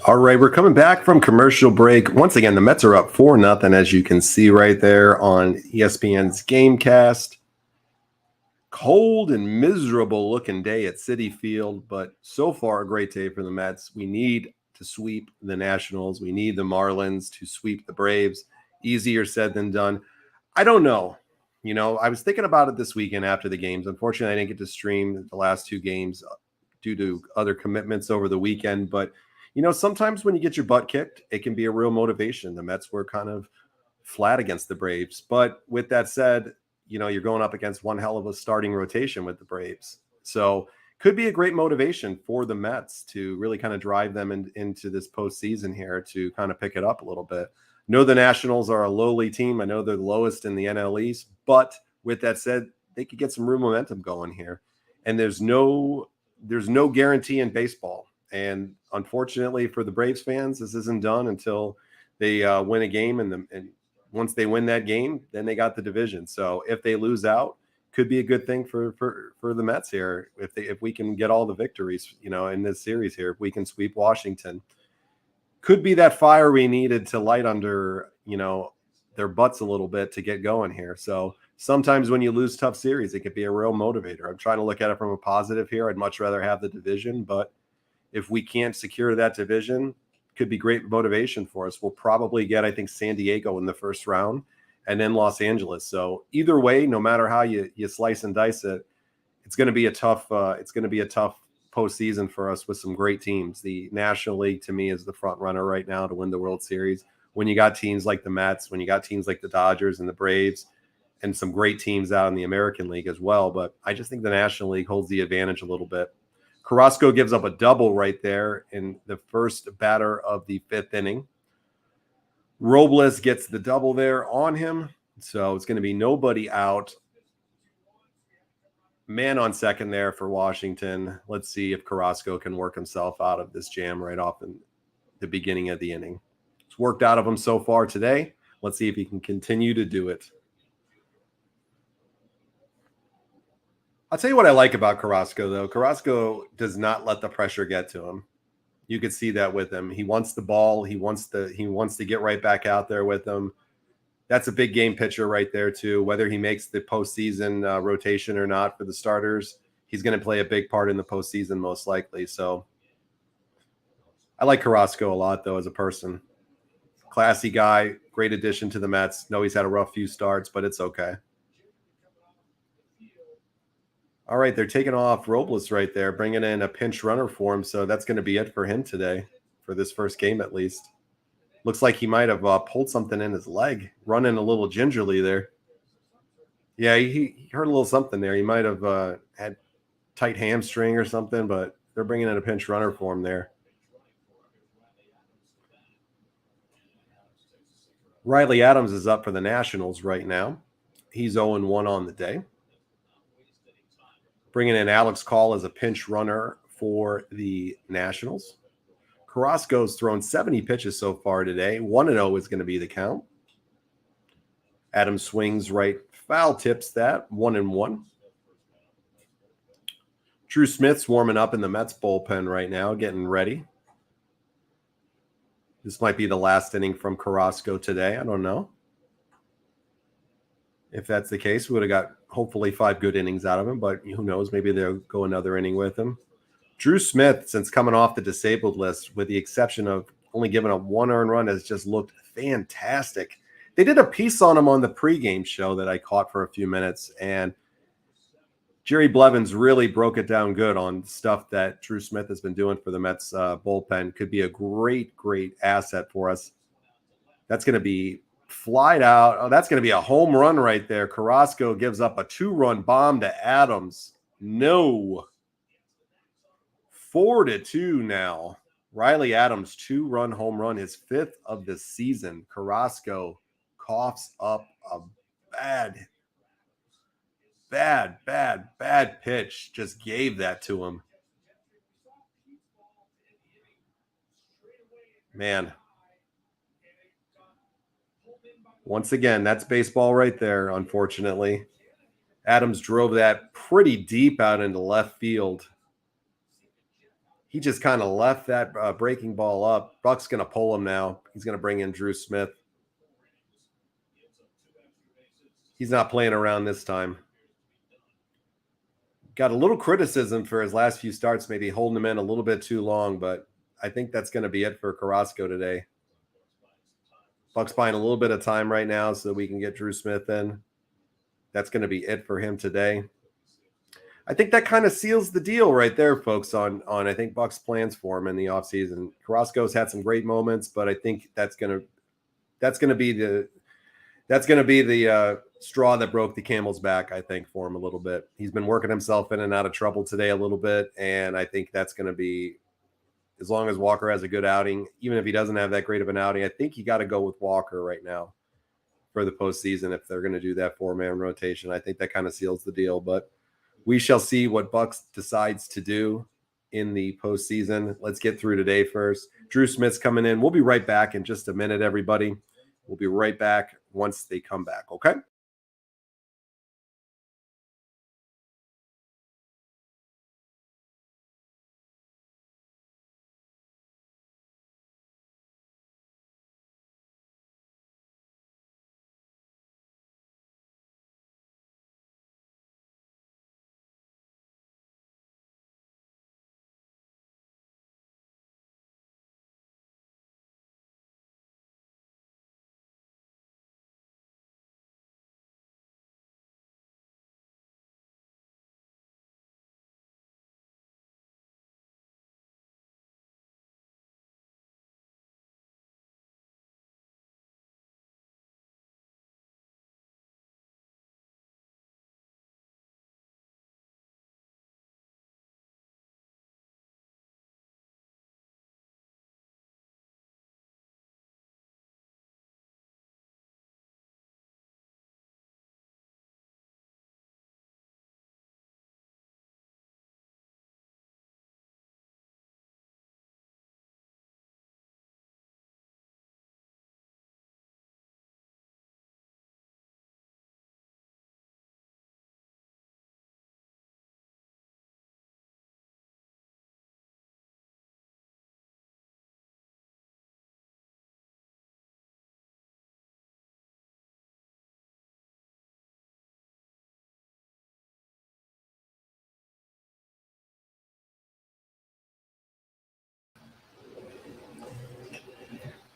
All right, we're coming back from commercial break. Once again, the Mets are up 4-0, as you can see right there on ESPN's Gamecast. Cold and miserable looking day at Citi Field, but so far a great day for the Mets. We need to sweep the Nationals. We need the Marlins to sweep the Braves. Easier said than done. I don't know. I was thinking about it this weekend after the games. Unfortunately, I didn't get to stream the last 2 games due to other commitments over the weekend. But, sometimes when you get your butt kicked, it can be a real motivation. The Mets were kind of flat against the Braves. But with that said, you're going up against one hell of a starting rotation with the Braves. So could be a great motivation for the Mets to really kind of drive them into this postseason here to kind of pick it up a little bit. Know the Nationals are a lowly team. I know they're the lowest in the NL East, but with that said, they could get some real momentum going here. And there's no guarantee in baseball. And unfortunately for the Braves fans, this isn't done until they win a game, and once they win that game, then they got the division. So if they lose out, could be a good thing for the Mets here if we can get all the victories, in this series here. If we can sweep Washington, could be that fire we needed to light under their butts a little bit to get going here. So sometimes when you lose tough series, it could be a real motivator. I'm trying to look at it from a positive here. I'd much rather have the division, but if we can't secure that division, could be great motivation for us. We'll probably get, I think, San Diego in the first round and then Los Angeles. So either way, no matter how you slice and dice it, it's going to be a tough postseason for us with some great teams. The National League, to me, is the front runner right now to win the World Series. When you got teams like the Mets, when you got teams like the Dodgers and the Braves, and some great teams out in the American League as well. But I just think the National League holds the advantage a little bit. Carrasco gives up a double right there in the first batter of the 5th inning. Robles gets the double there on him. So it's going to be nobody out. Man on second there for Washington. Let's see if Carrasco can work himself out of this jam right off in the beginning of the inning. It's worked out of him so far today. Let's see if he can continue to do it. I'll tell you what I like about Carrasco, though. Carrasco does not let the pressure get to him. You could see that with him. He wants the ball. He wants to get right back out there with them. That's a big game pitcher right there, too. Whether he makes the postseason rotation or not for the starters, he's going to play a big part in the postseason most likely. So I like Carrasco a lot, though, as a person. Classy guy, great addition to the Mets. Know he's had a rough few starts, but it's okay. All right, they're taking off Robles right there, bringing in a pinch runner for him. So that's going to be it for him today, for this first game at least. Looks like he might have pulled something in his leg, running a little gingerly there. Yeah, he heard a little something there. He might have had tight hamstring or something, but they're bringing in a pinch runner for him there. Riley Adams is up for the Nationals right now. He's 0-1 on the day. Bringing in Alex Call as a pinch runner for the Nationals. Carrasco's thrown 70 pitches so far today. 1-0 is going to be the count. Adams swings right, foul tips that. 1-1. Drew Smith's warming up in the Mets bullpen right now, getting ready. This might be the last inning from Carrasco today. I don't know. If that's the case, we would have got hopefully 5 good innings out of him, but who knows? Maybe they'll go another inning with him. Drew Smith, since coming off the disabled list, with the exception of only giving up 1 earned run, has just looked fantastic. They did a piece on him on the pregame show that I caught for a few minutes, and Jerry Blevins really broke it down good on stuff that Drew Smith has been doing for the Mets bullpen. Could be a great, great asset for us. That's going to be flied out. Oh, that's going to be a home run right there. Carrasco gives up a 2-run bomb to Adams. No. 4-2 now. Riley Adams, 2-run home run, his 5th of the season. Carrasco coughs up a bad pitch. Just gave that to him. Man. Once again, that's baseball right there, unfortunately. Adams drove that pretty deep out into left field. He just kind of left that breaking ball up. Buck's going to pull him now. He's going to bring in Drew Smith. He's not playing around this time. Got a little criticism for his last few starts, maybe holding him in a little bit too long, but I think that's going to be it for Carrasco today. Buck's buying a little bit of time right now so we can get Drew Smith in. That's going to be it for him today. I think that kind of seals the deal right there, folks, on I think Buck's plans for him in the offseason. Carrasco's had some great moments, but I think that's going to be the straw that broke the camel's back, I think, for him a little bit. He's been working himself in and out of trouble today a little bit, and I think that's going to be, as long as Walker has a good outing, even if he doesn't have that great of an outing, I think you got to go with Walker right now for the postseason if they're going to do that 4-man rotation. I think that kind of seals the deal, but we shall see what Bucks decides to do in the postseason. Let's get through today first. Drew Smith's coming in. We'll be right back in just a minute, everybody. We'll be right back once they come back, okay?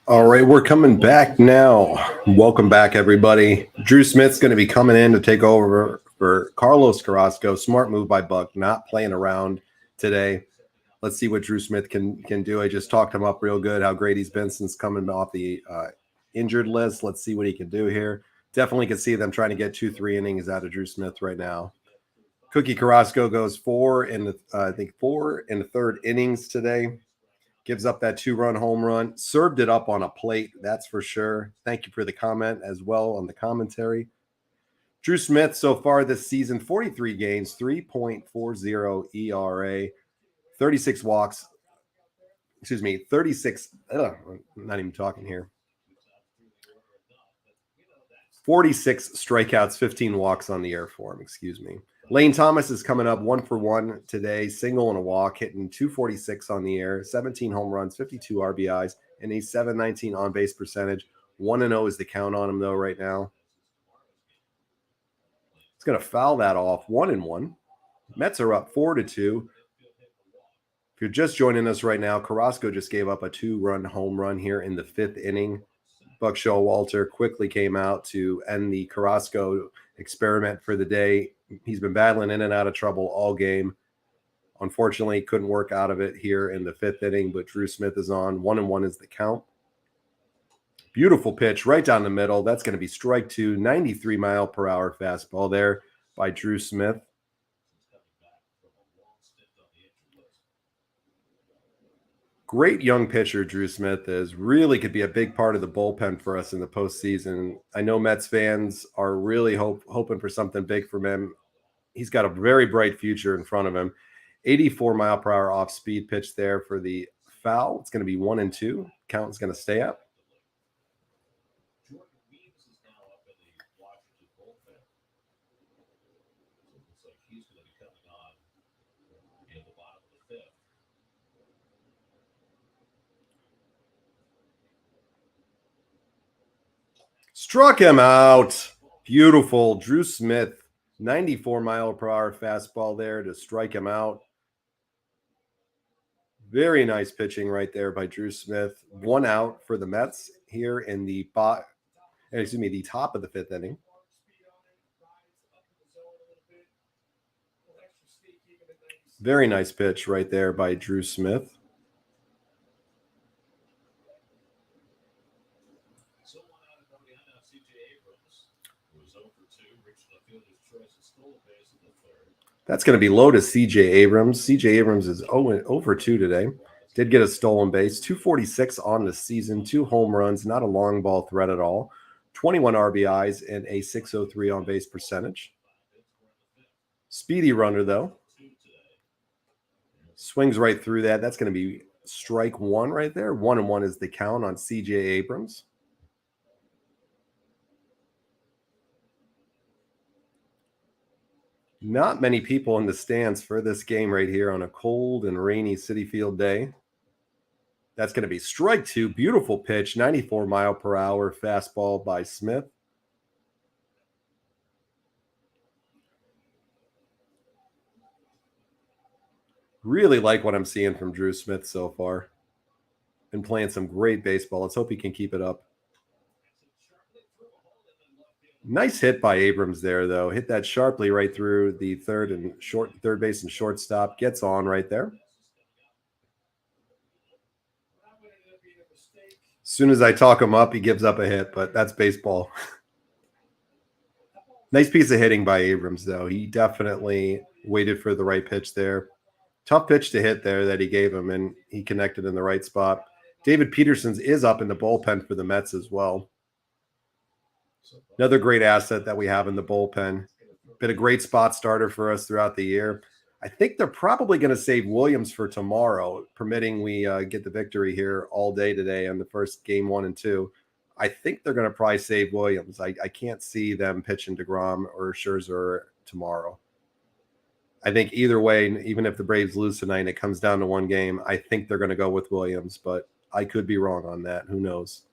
All right, we're coming back now. Welcome back, everybody. Drew Smith's going to be coming in to take over for Carlos Carrasco. Smart move by Buck, not playing around today. Let's see what Drew Smith can do. I just talked him up real good, how great he's been since coming off the injured list. Let's see what he can do here. Definitely can see them trying to get 2-3 innings out of Drew Smith right now. Cookie Carrasco goes four in the third innings today. Gives up that 2-run home run. Served it up on a plate, that's for sure. Thank you for the comment as well on the commentary. Drew Smith so far this season, 43 games, 3.40 ERA, 36 walks. 36. I'm not even talking here. 46 strikeouts, 15 walks on the year for him, excuse me. Lane Thomas is coming up 1-for-1 today, single and a walk, hitting 246 on the air, 17 home runs, 52 RBIs, and a 719 on-base percentage. 1-0 is the count on him, though, right now. It's going to foul that off, 1-1. Mets are up 4-2. If you're just joining us right now, Carrasco just gave up a 2-run home run here in the 5th inning. Buck Showalter quickly came out to end the Carrasco experiment for the day. He's been battling in and out of trouble all game. Unfortunately, couldn't work out of it here in the 5th inning, but Drew Smith is on. 1-1 is the count. Beautiful pitch right down the middle. That's going to be strike two. 93-mile-per-hour fastball there by Drew Smith. Great young pitcher, Drew Smith is. Really could be a big part of the bullpen for us in the postseason. I know Mets fans are really hoping for something big from him. He's got a very bright future in front of him. 84-mile-per-hour off-speed pitch there for the foul. It's going to be 1-2. Count is going to stay up. Struck him out. Beautiful. Drew Smith, 94-mile-per-hour fastball there to strike him out. Very nice pitching right there by Drew Smith. 1 out for the Mets here in the top of the 5th inning. Very nice pitch right there by Drew Smith. That's going to be low to C.J. Abrams. C.J. Abrams is 0-2 today. Did get a stolen base. 246 on the season. 2 home runs. Not a long ball threat at all. 21 RBIs and a 603 on-base percentage. Speedy runner, though. Swings right through that. That's going to be strike 1 right there. 1-1 is the count on C.J. Abrams. Not many people in the stands for this game right here on a cold and rainy Citi Field day. That's going to be strike 2. Beautiful pitch. 94-mile-per-hour fastball by Smith. Really like what I'm seeing from Drew Smith so far. Been playing some great baseball. Let's hope he can keep it up. Nice hit by Abrams there, though. Hit that sharply right through the third base and shortstop. Gets on right there. As soon as I talk him up, he gives up a hit, but that's baseball. Nice piece of hitting by Abrams, though. He definitely waited for the right pitch there. Tough pitch to hit there that he gave him, and he connected in the right spot. David Peterson's is up in the bullpen for the Mets as well. Another great asset that we have in the bullpen. Been a great spot starter for us throughout the year. I think they're probably going to save Williams for tomorrow, permitting we get the victory here all day today on the first game 1 and 2. I think they're going to probably save Williams. I can't see them pitching DeGrom or Scherzer tomorrow. I think either way, even if the Braves lose tonight and it comes down to 1 game, I think they're going to go with Williams, but I could be wrong on that. Who knows?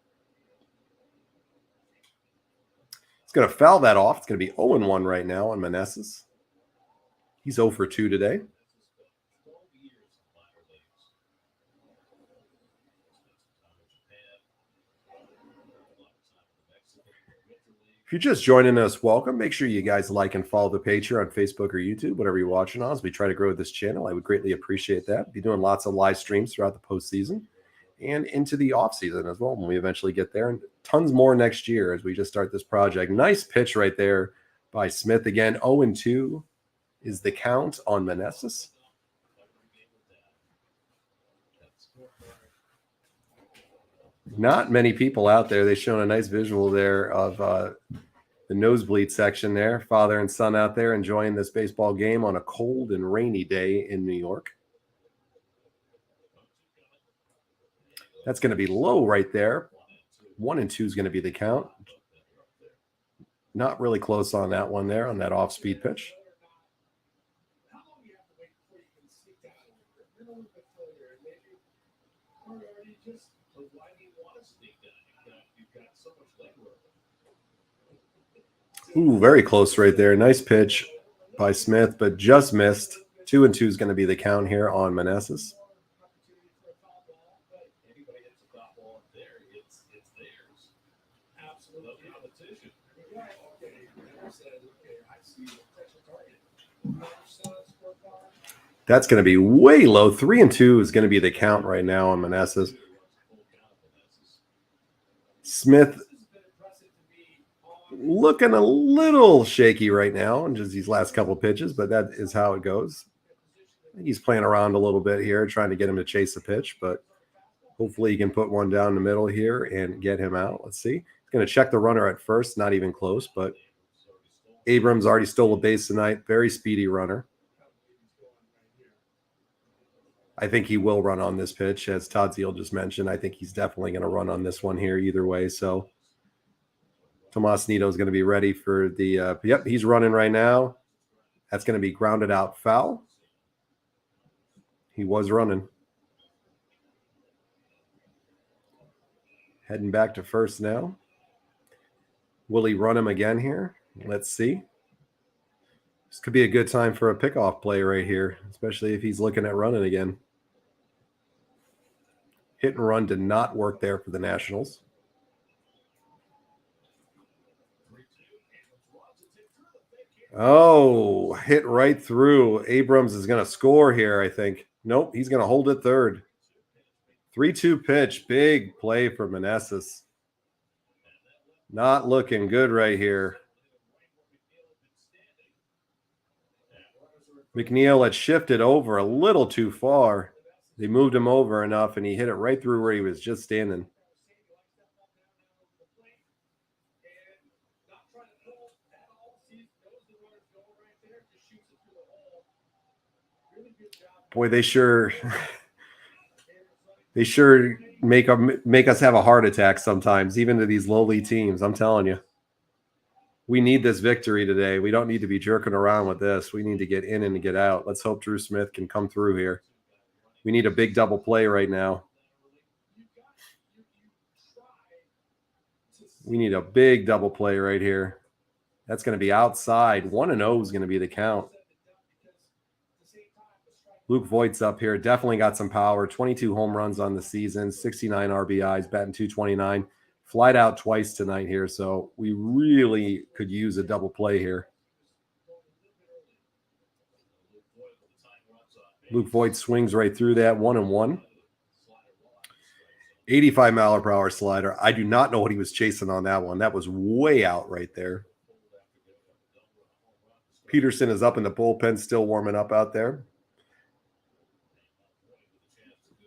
It's going to foul that off. It's going to be 0-1 right now on Meneses. He's 0-2 today. If you're just joining us, welcome. Make sure you guys like and follow the page here on Facebook or YouTube, whatever you're watching on, as we try to grow this channel. I would greatly appreciate that. Be doing lots of live streams throughout the postseason and into the offseason as well when we eventually get there, and tons more next year as we just start this project. Nice pitch right there by Smith again. 0-2 is the count on Meneses. Not many people out there. They've shown a nice visual there of the nosebleed section there. Father and son out there enjoying this baseball game on a cold and rainy day in New York. That's going to be low right there. 1-2 is going to be the count. Not really close on that one there, on that off-speed pitch. Ooh, very close right there. Nice pitch by Smith, but just missed. 2-2 is going to be the count here on Meneses. That's going to be way low. 3-2 is going to be the count right now on Meneses. Smith looking a little shaky right now in just these last couple of pitches, but that is how it goes. I think he's playing around a little bit here, trying to get him to chase the pitch, but hopefully he can put one down the middle here and get him out. Let's see. He's going to check the runner at first, not even close, but Abrams already stole a base tonight. Very speedy runner. I think he will run on this pitch, as Todd Zeal just mentioned. I think he's definitely going to run on this one here either way. So Tomas Nido is going to be ready for the yep, he's running right now. That's going to be grounded out foul. He was running. Heading back to first now. Will he run him again here? Let's see. This could be a good time for a pickoff play right here, especially if he's looking at running again. Hit and run did not work there for the Nationals. Oh, hit right through. Abrams is going to score here, I think. Nope, he's going to hold it third. 3-2 pitch. Big play for Meneses. Not looking good right here. McNeil had shifted over a little too far. They moved him over enough, and he hit it right through where he was just standing. Boy, they sure make us have a heart attack sometimes, even to these lowly teams. I'm telling you. We need this victory today. We don't need to be jerking around with this. We need to get in and to get out. Let's hope Drew Smith can come through here. We need a big double play right now. We need a big double play right here. That's going to be outside. 1-0 is going to be the count. Luke Voigt's up here. Definitely got some power. 22 home runs on the season. 69 RBIs. Batting .229. Flied out twice tonight here, so we really could use a double play here. Luke Voigt swings right through that. 1-1. 85-mile-per-hour slider. I do not know what he was chasing on that one. That was way out right there. Peterson is up in the bullpen, still warming up out there.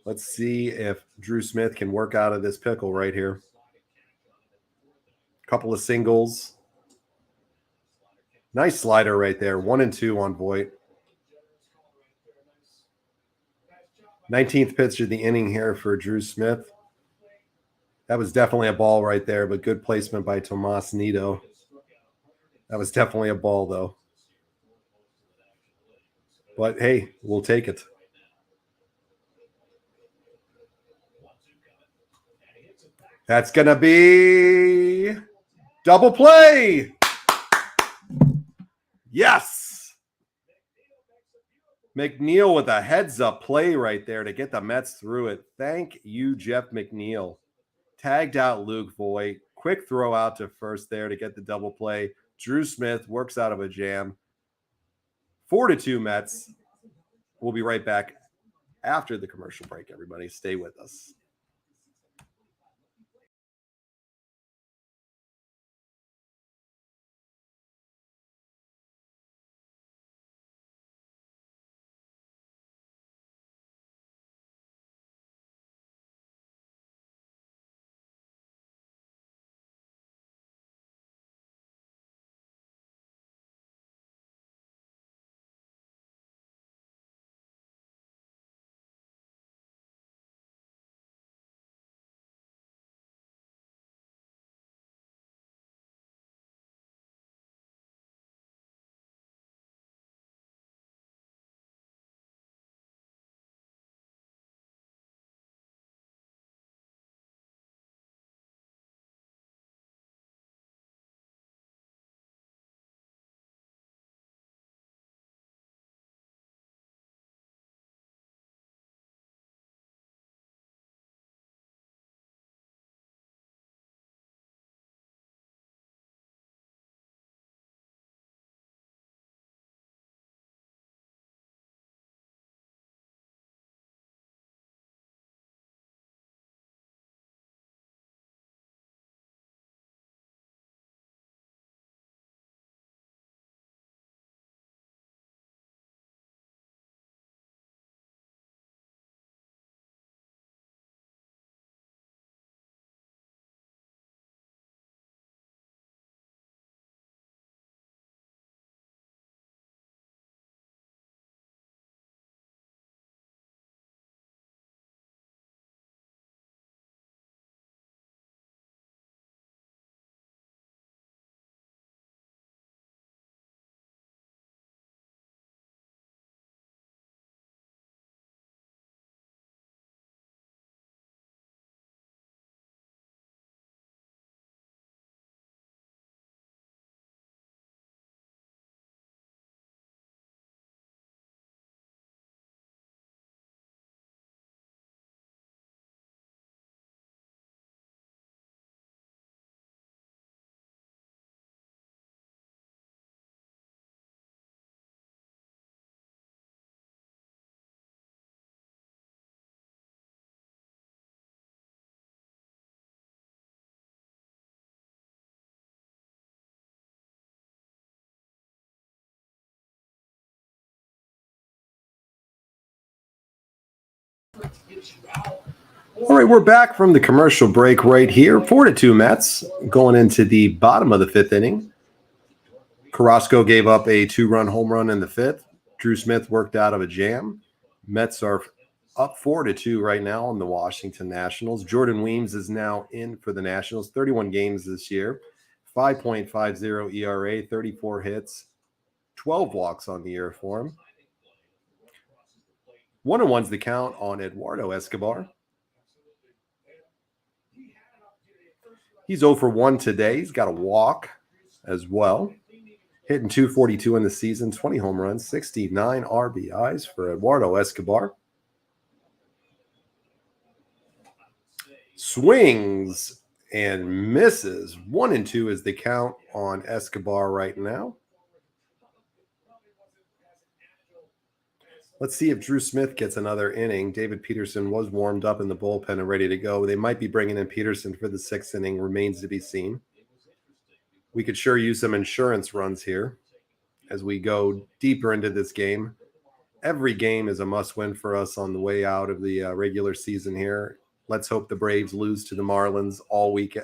Let's see if Drew Smith can work out of this pickle right here. Couple of singles. Nice slider right there. 1-2 on Voigt. 19th pitch of the inning here for Drew Smith. That was definitely a ball right there, but good placement by Tomas Nido. That was definitely a ball, though. But, hey, we'll take it. That's going to be double play. Yes. McNeil with a heads-up play right there to get the Mets through it. Thank you, Jeff McNeil. Tagged out Luke Voigt. Quick throw out to first there to get the double play. Drew Smith works out of a jam. 4-2 Mets. We'll be right back after the commercial break, everybody. Stay with us. All right, we're back from the commercial break right here. 4-2 Mets going into the bottom of the fifth inning. Carrasco gave up a 2-run home run in the fifth. Drew Smith worked out of a jam. Mets are up 4-2 right now on the Washington Nationals. Jordan Weems is now in for the Nationals. 31 games this year. 5.50 ERA, 34 hits, 12 walks on the year for him. 1-1's the count on Eduardo Escobar. He's 0 for 1 today. He's got a walk as well. Hitting .242 in the season, 20 home runs, 69 RBIs for Eduardo Escobar. Swings and misses. 1-2 is the count on Escobar right now. Let's see if Drew Smith gets another inning. David Peterson was warmed up in the bullpen and ready to go. They might be bringing in Peterson for the 6th inning. Remains to be seen. We could sure use some insurance runs here as we go deeper into this game. Every game is a must-win for us on the way out of the regular season here. Let's hope the Braves lose to the Marlins all week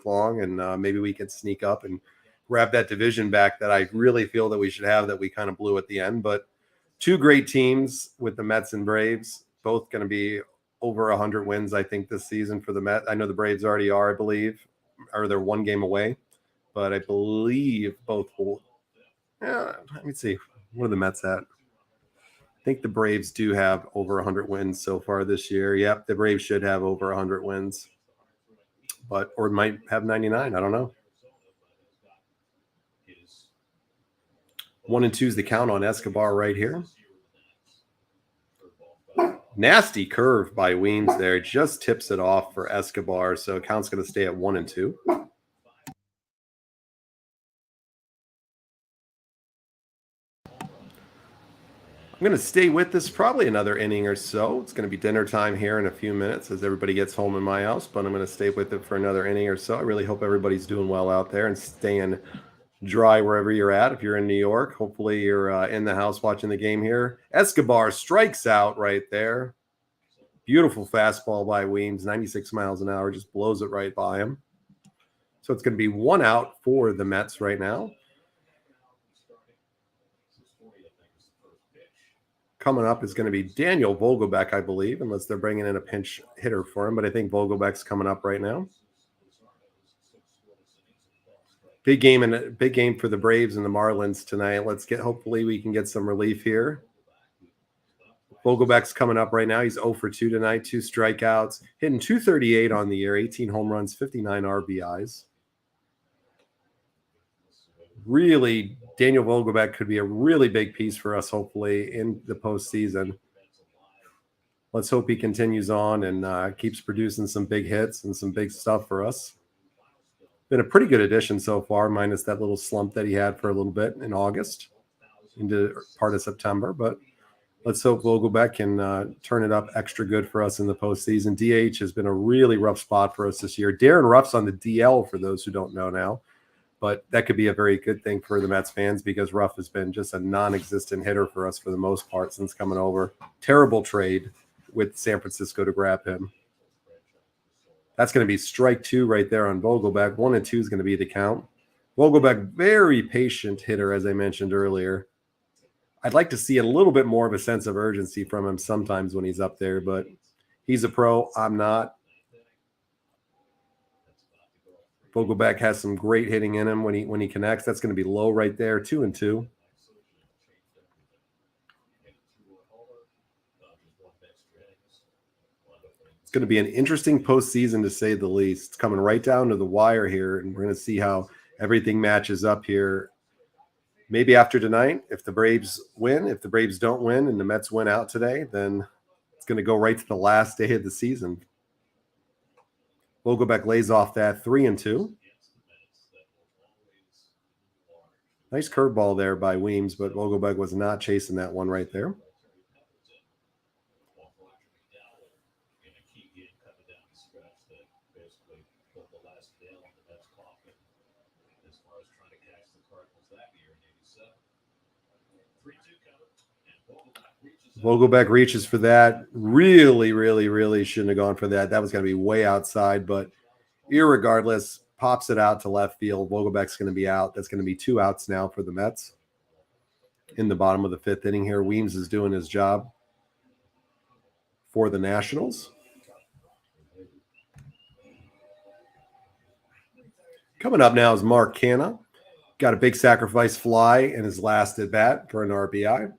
long, and maybe we can sneak up and grab that division back that I really feel that we should have that we kind of blew at the end. But two great teams with the Mets and Braves, both going to be over 100 wins, I think, this season for the Mets. I know the Braves already are, I believe, or they're one game away. But I believe both will. Yeah, let me see. What are the Mets at? I think the Braves do have over 100 wins so far this year. Yep, the Braves should have over 100 wins. Or might have 99. I don't know. 1-2 is the count on Escobar right here. Nasty curve by Weems there. Just tips it off for Escobar. So count's going to stay at 1-2. I'm going to stay with this probably another inning or so. It's going to be dinner time here in a few minutes as everybody gets home in my house, but I'm going to stay with it for another inning or so. I really hope everybody's doing well out there and staying dry wherever you're at. If you're in New York, hopefully you're in the house watching the game here. Escobar strikes out right there. Beautiful fastball by Weems, 96 miles an hour, just blows it right by him. So it's going to be 1 out for the Mets right now. Coming up is going to be Daniel Vogelbach, I believe, unless they're bringing in a pinch hitter for him. But I think Vogelbach's coming up right now. Big game for the Braves and the Marlins tonight. Hopefully we can get some relief here. Vogelbach's coming up right now. He's 0 for 2 tonight, 2 strikeouts, hitting .238 on the year, 18 home runs, 59 RBIs. Really, Daniel Vogelbach could be a really big piece for us, hopefully, in the postseason. Let's hope he continues on and keeps producing some big hits and some big stuff for us. Been a pretty good addition so far, minus that little slump that he had for a little bit in August into part of September. But let's hope Vogelbach can turn it up extra good for us in the postseason. DH has been a really rough spot for us this year. Darren Ruff's on the DL for those who don't know now. But that could be a very good thing for the Mets fans because Ruff has been just a non-existent hitter for us for the most part since coming over. Terrible trade with San Francisco to grab him. That's going to be strike 2 right there on Vogelbach. 1 and 2 is going to be the count. Vogelbach, very patient hitter, as I mentioned earlier. I'd like to see a little bit more of a sense of urgency from him sometimes when he's up there, but he's a pro. I'm not. Vogelbach has some great hitting in him when he connects. That's going to be low right there, 2 and 2. It's going to be an interesting postseason to say the least. It's coming right down to the wire here, and we're going to see how everything matches up here. Maybe after tonight, if the Braves win, if the Braves don't win and the Mets win out today, then it's going to go right to the last day of the season. Vogelbach lays off that 3 and 2. Nice curveball there by Weems, but Vogelbach was not chasing that one right there. Vogelbach reaches for that. Really shouldn't have gone for that. That was going to be way outside, but irregardless, pops it out to left field. Vogelbach's going to be out. That's going to be 2 outs now for the Mets in the bottom of the 5th inning here. Weems is doing his job for the Nationals. Coming up now is Mark Canha. Got a big sacrifice fly in his last at bat for an RBI.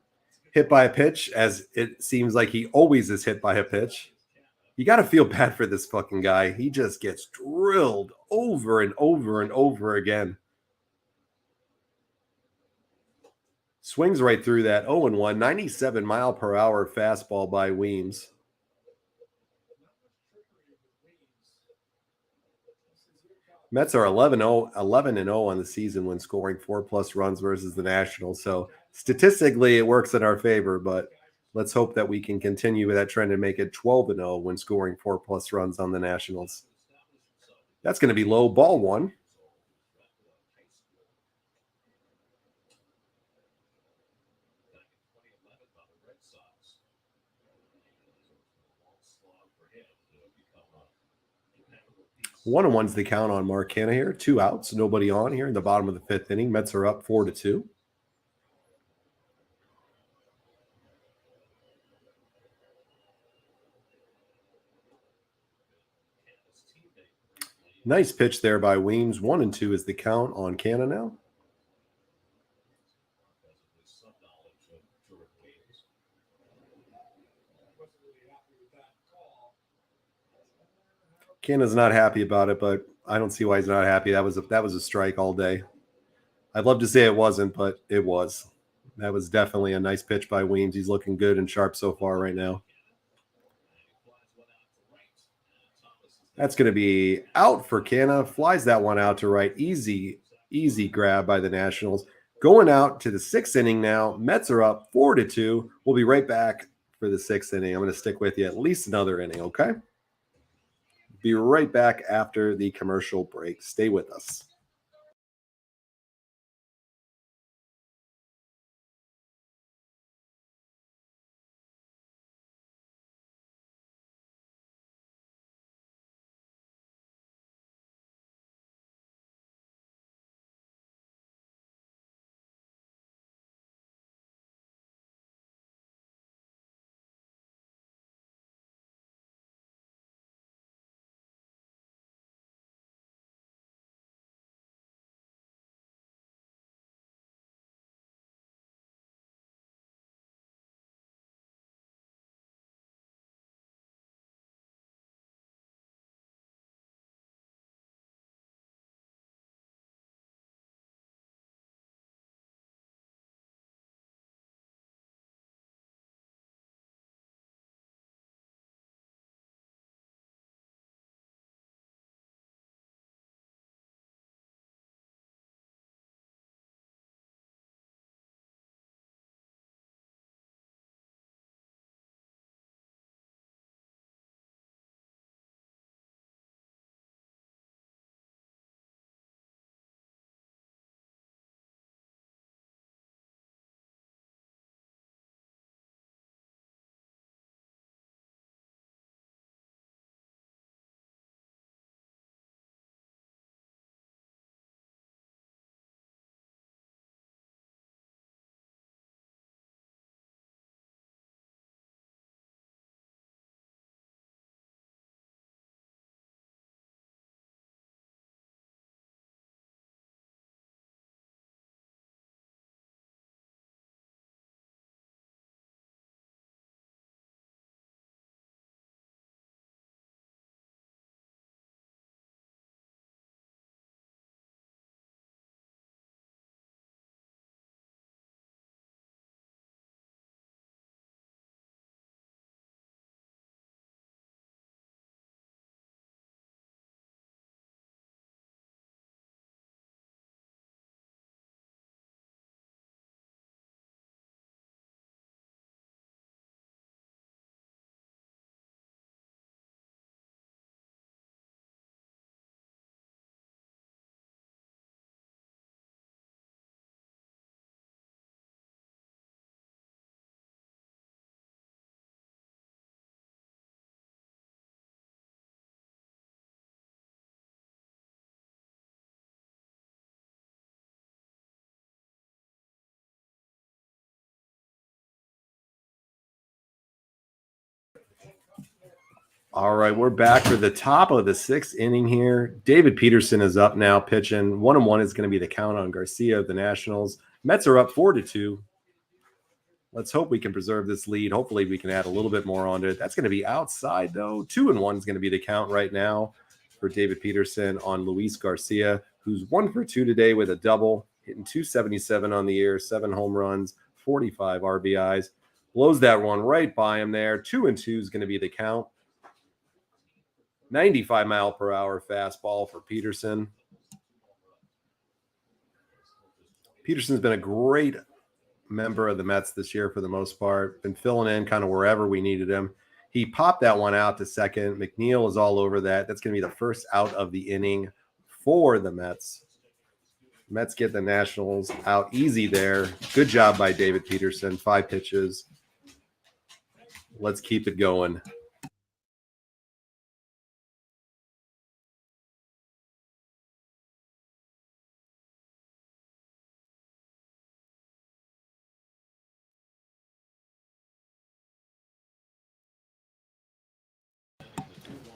Hit by a pitch, as it seems like he always is hit by a pitch. You got to feel bad for this fucking guy. He just gets drilled over and over and over again. Swings right through that 0-1, 97 mile per hour fastball by Weems. Mets are 11-0 on the season when scoring 4+ runs versus the Nationals. So statistically, it works in our favor, but let's hope that we can continue with that trend and make it 12-0 when scoring 4+ runs on the Nationals. That's going to be low, ball 1. One and one's the count on Mark Canha here. 2 outs, nobody on here in the bottom of the 5th inning. Mets are up 4-2. Nice pitch there by Weems. 1 and 2 is the count on Canha now. Canha's not happy about it, but I don't see why he's not happy. That was a strike all day. I'd love to say it wasn't, but it was. That was definitely a nice pitch by Weems. He's looking good and sharp so far right now. That's going to be out for Canha. Flies that one out to right. Easy grab by the Nationals. Going out to the 6th inning now. Mets are up 4-2. We'll be right back for the 6th inning. I'm going to stick with you at least another inning, okay? Be right back after the commercial break. Stay with us. All right, we're back for the top of the 6th inning here. David Peterson is up now pitching. 1-1 is going to be the count on Garcia of the Nationals. Mets are up 4-2. Let's hope we can preserve this lead. Hopefully we can add a little bit more onto it. That's going to be outside, though. 2-1 is going to be the count right now for David Peterson on Luis Garcia, who's 1 for 2 today with a double, hitting 277 on the year, 7 home runs, 45 RBIs. Blows that one right by him there. 2-2 is going to be the count. 95-mile-per-hour fastball for Peterson. Peterson's been a great member of the Mets this year for the most part. Been filling in kind of wherever we needed him. He popped that one out to second. McNeil is all over that. That's going to be the first out of the inning for the Mets. Mets get the Nationals out easy there. Good job by David Peterson. 5 pitches. Let's keep it going.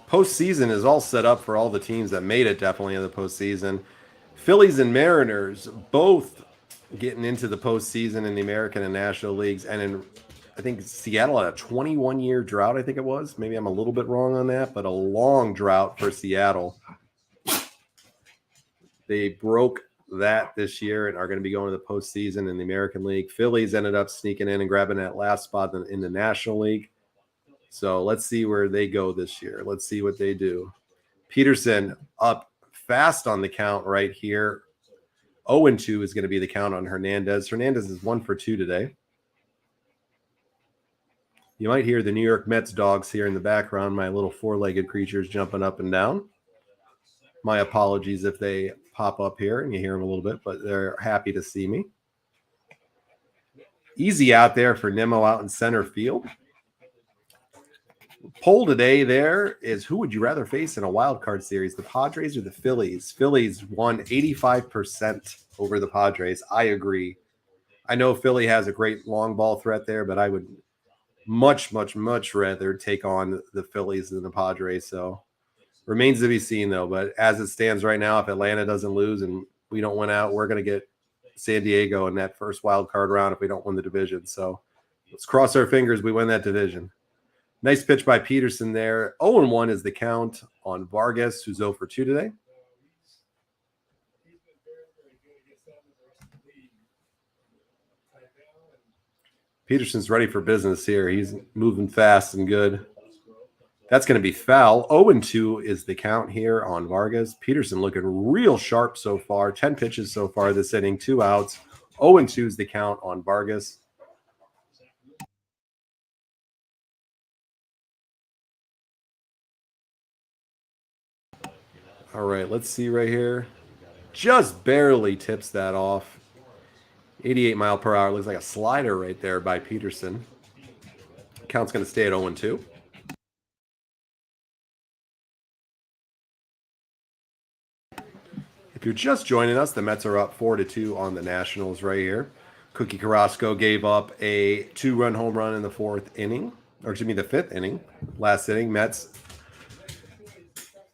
Postseason is all set up for all the teams that made it definitely in the postseason. Phillies and Mariners both getting into the postseason in the American and National Leagues. And in, I think Seattle had a 21-year drought, I think it was. Maybe I'm a little bit wrong on that, but a long drought for Seattle. They broke that this year and are going to be going to the postseason in the American League. Phillies ended up sneaking in and grabbing that last spot in the National League. So let's see where they go this year. Let's see what they do. Peterson up fast on the count right here. 0-2 is going to be the count on Hernandez. Hernandez is 1 for 2 today. You might hear the New York Mets dogs here in the background, my little four-legged creatures jumping up and down. My apologies if they pop up here and you hear them a little bit, but they're happy to see me. Easy out there for Nimmo out in center field. Poll today there is, who would you rather face in a wild card series, the Padres or the Phillies? Phillies won 85% over the Padres. I agree. I know Philly has a great long ball threat there, but I would much rather take on the Phillies than the Padres. So remains to be seen, though. But as it stands right now, if Atlanta doesn't lose and we don't win out, we're going to get San Diego in that first wild card round if we don't win the division. So let's cross our fingers we win that division. Nice pitch by Peterson there. 0-1 is the count on Vargas, who's 0 for 2 today. Peterson's ready for business here. He's moving fast and good. That's going to be foul. 0-2 is the count here on Vargas. Peterson looking real sharp so far. 10 pitches so far this inning, 2 outs. 0-2 is the count on Vargas. All right, let's see right here. Just barely tips that off. 88 mile per hour. Looks like a slider right there by Peterson. Count's going to stay at 0-2. If you're just joining us, the Mets are up 4-2 on the Nationals right here. Cookie Carrasco gave up a 2-run home run in the the 5th inning. Last inning, Mets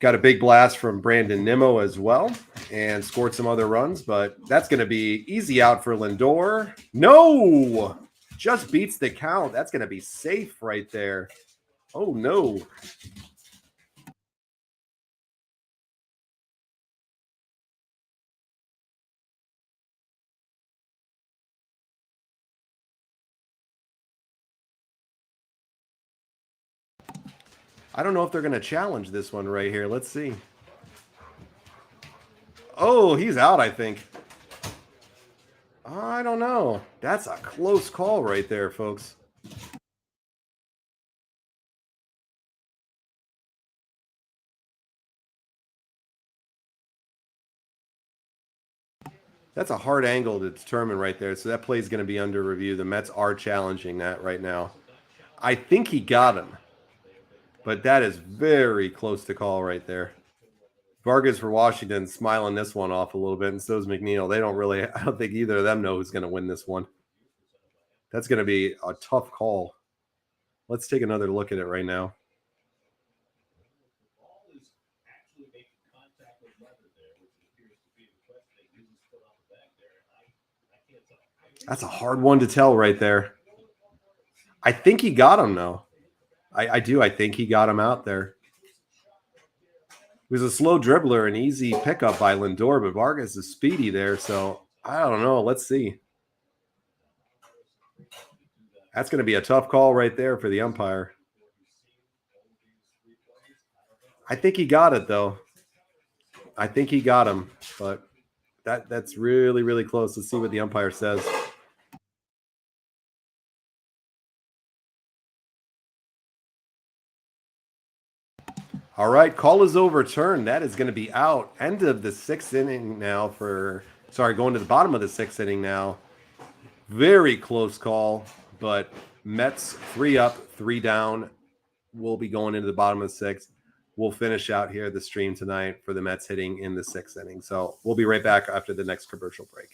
got a big blast from Brandon Nimmo as well and scored some other runs, but that's going to be easy out for Lindor. No! Just beats the count. That's going to be safe right there. Oh, no. I don't know if they're going to challenge this one right here. Let's see. Oh, he's out, I think. I don't know. That's a close call right there, folks. That's a hard angle to determine right there. So that play is going to be under review. The Mets are challenging that right now. I think he got him. But that is very close to call right there. Vargas for Washington smiling this one off a little bit, and so is McNeil. I don't think either of them know who's going to win this one. That's going to be a tough call. Let's take another look at it right now. That's a hard one to tell right there. I think he got him, though. I do. I think he got him out there. It was a slow dribbler, an easy pickup by Lindor, but Vargas is speedy there, so I don't know. Let's see. That's going to be a tough call right there for the umpire. I think he got it, though. I think he got him, but that's really close. Let's see what the umpire says. All right, call is overturned. That is going to be out. End of the 6th inning now going to the bottom of the 6th inning now. Very close call, but Mets 3 up, 3 down. We'll be going into the bottom of the 6th. We'll finish out here the stream tonight for the Mets hitting in the 6th inning. So we'll be right back after the next commercial break.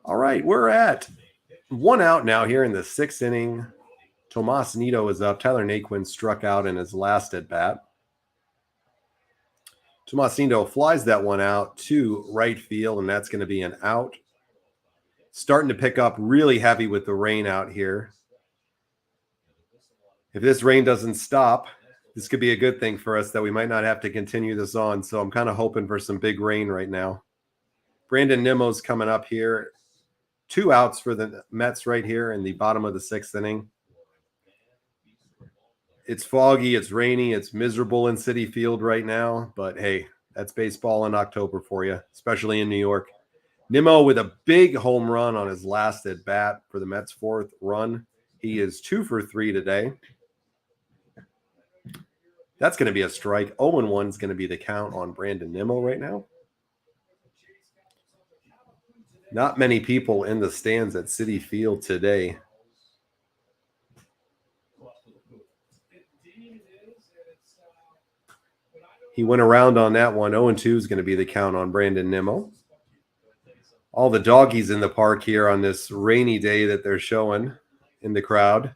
All right, we're at 1 out now here in the 6th inning. Tomas Nido is up. Tyler Naquin struck out in his last at bat. Tomas Nido flies that one out to right field, and that's going to be an out. Starting to pick up really heavy with the rain out here. If this rain doesn't stop, this could be a good thing for us that we might not have to continue this on. So I'm kind of hoping for some big rain right now. Brandon Nimmo's coming up here. 2 outs for the Mets right here in the bottom of the 6th inning. It's foggy, it's rainy, it's miserable in Citi Field right now. But hey, that's baseball in October for you, especially in New York. Nimmo with a big home run on his last at bat for the Mets' 4th run. He is 2 for 3 today. That's going to be a strike. 0-1 is going to be the count on Brandon Nimmo right now. Not many people in the stands at Citi Field today. He went around on that one. 0-2 is going to be the count on Brandon Nimmo. All the doggies in the park here on this rainy day that they're showing in the crowd.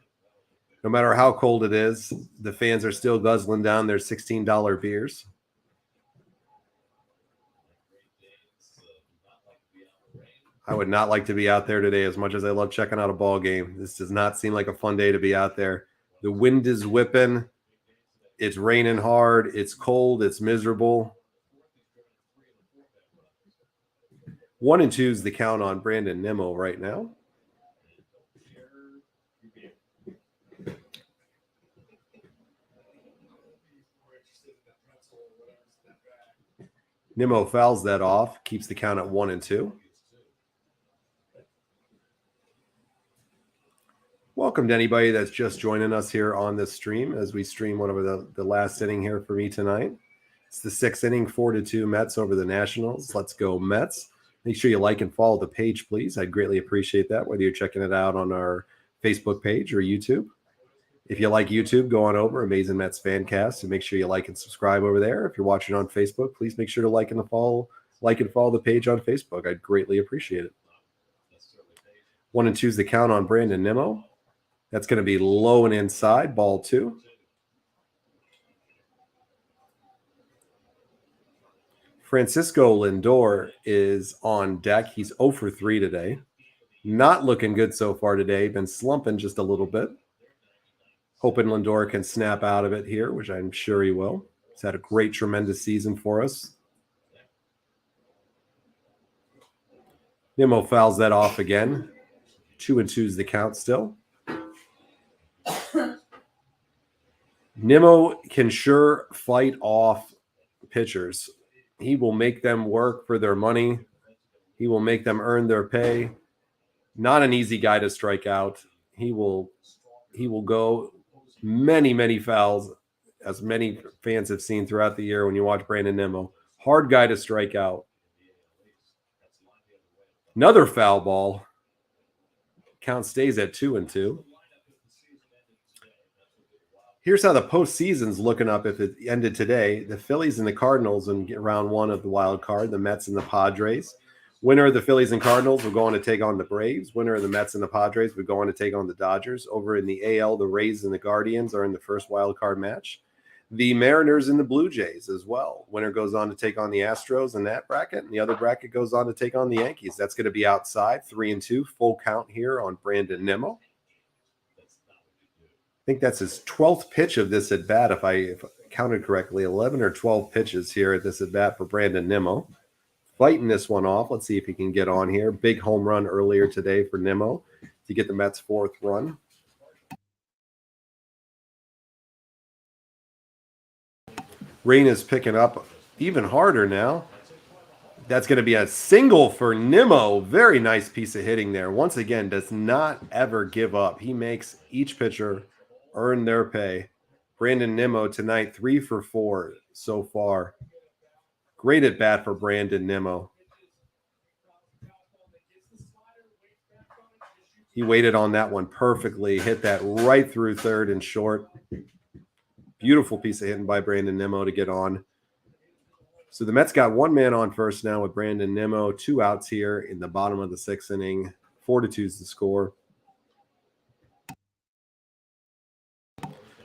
No matter how cold it is, the fans are still guzzling down their $16 beers. I would not like to be out there today as much as I love checking out a ball game. This does not seem like a fun day to be out there. The wind is whipping. It's raining hard. It's cold. It's miserable. 1-2 is the count on Brandon Nimmo right now. Nimmo fouls that off, keeps the count at 1-2. Welcome to anybody that's just joining us here on this stream as we stream one of the last inning here for me tonight. It's the 6th inning, 4-2 Mets over the Nationals. Let's go Mets. Make sure you like and follow the page, please. I'd greatly appreciate that, whether you're checking it out on our Facebook page or YouTube. If you like YouTube, go on over, Amazing Mets Fancast, and make sure you like and subscribe over there. If you're watching on Facebook, please make sure to like and follow the page on Facebook. I'd greatly appreciate it. 1-2 is the count on Brandon Nimmo. That's going to be low and inside, ball 2. Francisco Lindor is on deck. He's 0 for 3 today. Not looking good so far today. Been slumping just a little bit. Hoping Lindor can snap out of it here, which I'm sure he will. He's had a great, tremendous season for us. Nimmo fouls that off again. 2-2 is the count still. Nimmo can sure fight off pitchers. He will make them work for their money. He will make them earn their pay. Not an easy guy to strike out. He will go many, many fouls, as many fans have seen throughout the year when you watch Brandon Nimmo. Hard guy to strike out. Another foul ball. Count stays at 2-2. Here's how the postseason's looking up if it ended today. The Phillies and the Cardinals in round 1 of the wild card, the Mets and the Padres. Winner of the Phillies and Cardinals will go on to take on the Braves. Winner of the Mets and the Padres would go on to take on the Dodgers. Over in the AL, the Rays and the Guardians are in the first wild card match. The Mariners and the Blue Jays as well. Winner goes on to take on the Astros in that bracket, and the other bracket goes on to take on the Yankees. That's going to be outside, 3-2, full count here on Brandon Nimmo. I think that's his 12th pitch of this at bat, if I counted correctly. 11 or 12 pitches here at this at bat for Brandon Nimmo. Fighting this one off. Let's see if he can get on here. Big home run earlier today for Nimmo to get the Mets' 4th run. Rain is picking up even harder now. That's going to be a single for Nimmo. Very nice piece of hitting there. Once again, does not ever give up. He makes each pitcher earn their pay. Brandon Nimmo tonight, 3 for 4 so far. Great at bat for Brandon Nimmo. He waited on that one perfectly. Hit that right through third and short. Beautiful piece of hitting by Brandon Nimmo to get on. So the Mets got one man on first now with Brandon Nimmo. 2 outs here in the bottom of the 6th inning. 4-2 is the score.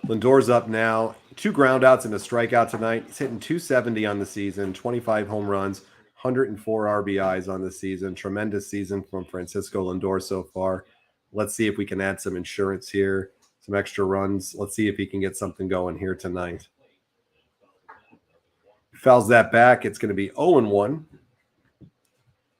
Lindor's up now. 2 groundouts and a strikeout tonight. He's hitting .270 on the season, 25 home runs, 104 RBIs on the season. Tremendous season from Francisco Lindor so far. Let's see if we can add some insurance here, some extra runs. Let's see if he can get something going here tonight. Fouls that back. It's going to be 0-1.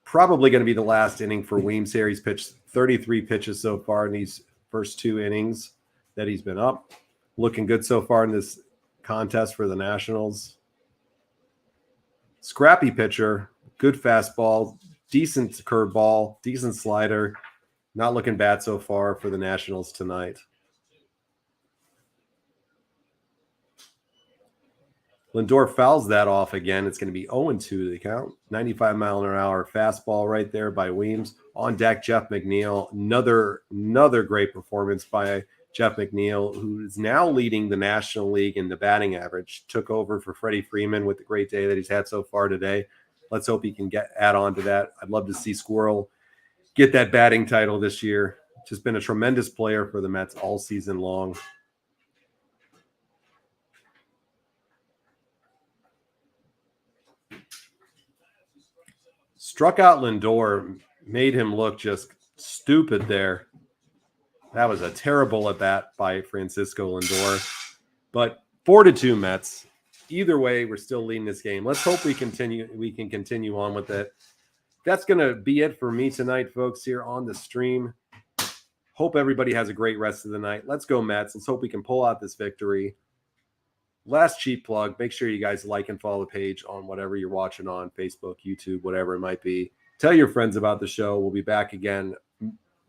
Probably going to be the last inning for Weems here. He's pitched 33 pitches so far in these first 2 innings that he's been up. Looking good so far in this contest for the Nationals. Scrappy pitcher, good fastball, decent curveball, decent slider. Not looking bad so far for the Nationals tonight. Lindor fouls that off again. It's going to be 0-2 the count. 95-mile-an-hour fastball right there by Weems. On deck, Jeff McNeil. Another great performance by Jeff McNeil, who is now leading the National League in the batting average. Took over for Freddie Freeman with the great day that he's had so far today. Let's hope he can add on to that. I'd love to see Squirrel get that batting title this year. Just been a tremendous player for the Mets all season long. Struck out Lindor, made him look just stupid there. That was a terrible at bat by Francisco Lindor. But 4-2 Mets. Either way, we're still leading this game. Let's hope we can continue on with it. That's going to be it for me tonight, folks, here on the stream. Hope everybody has a great rest of the night. Let's go Mets. Let's hope we can pull out this victory. Last cheap plug, make sure you guys like and follow the page on whatever you're watching on Facebook, YouTube, whatever it might be. Tell your friends about the show. We'll be back again.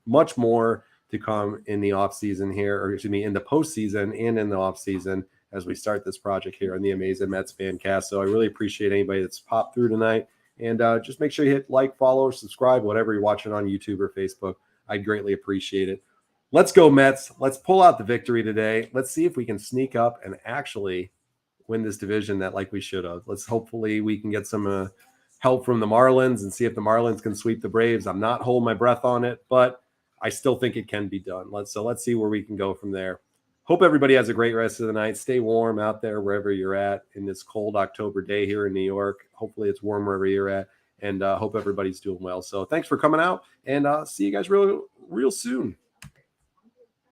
Much more to come in the offseason here, or excuse me, in the postseason and in the offseason as we start this project here on the Amazing Mets Fancast. So I really appreciate anybody that's popped through tonight. And just make sure you hit like, follow, or subscribe, whatever you're watching on YouTube or Facebook. I'd greatly appreciate it. Let's go Mets. Let's pull out the victory today. Let's see if we can sneak up and actually win this division that like we should have. Hopefully we can get some help from the Marlins and see if the Marlins can sweep the Braves. I'm not holding my breath on it, but I still think it can be done. Let's see where we can go from there. Hope everybody has a great rest of the night. Stay warm out there wherever you're at in this cold October day here in New York. Hopefully it's warm wherever you're at, and hope everybody's doing well. So thanks for coming out, and see you guys real soon.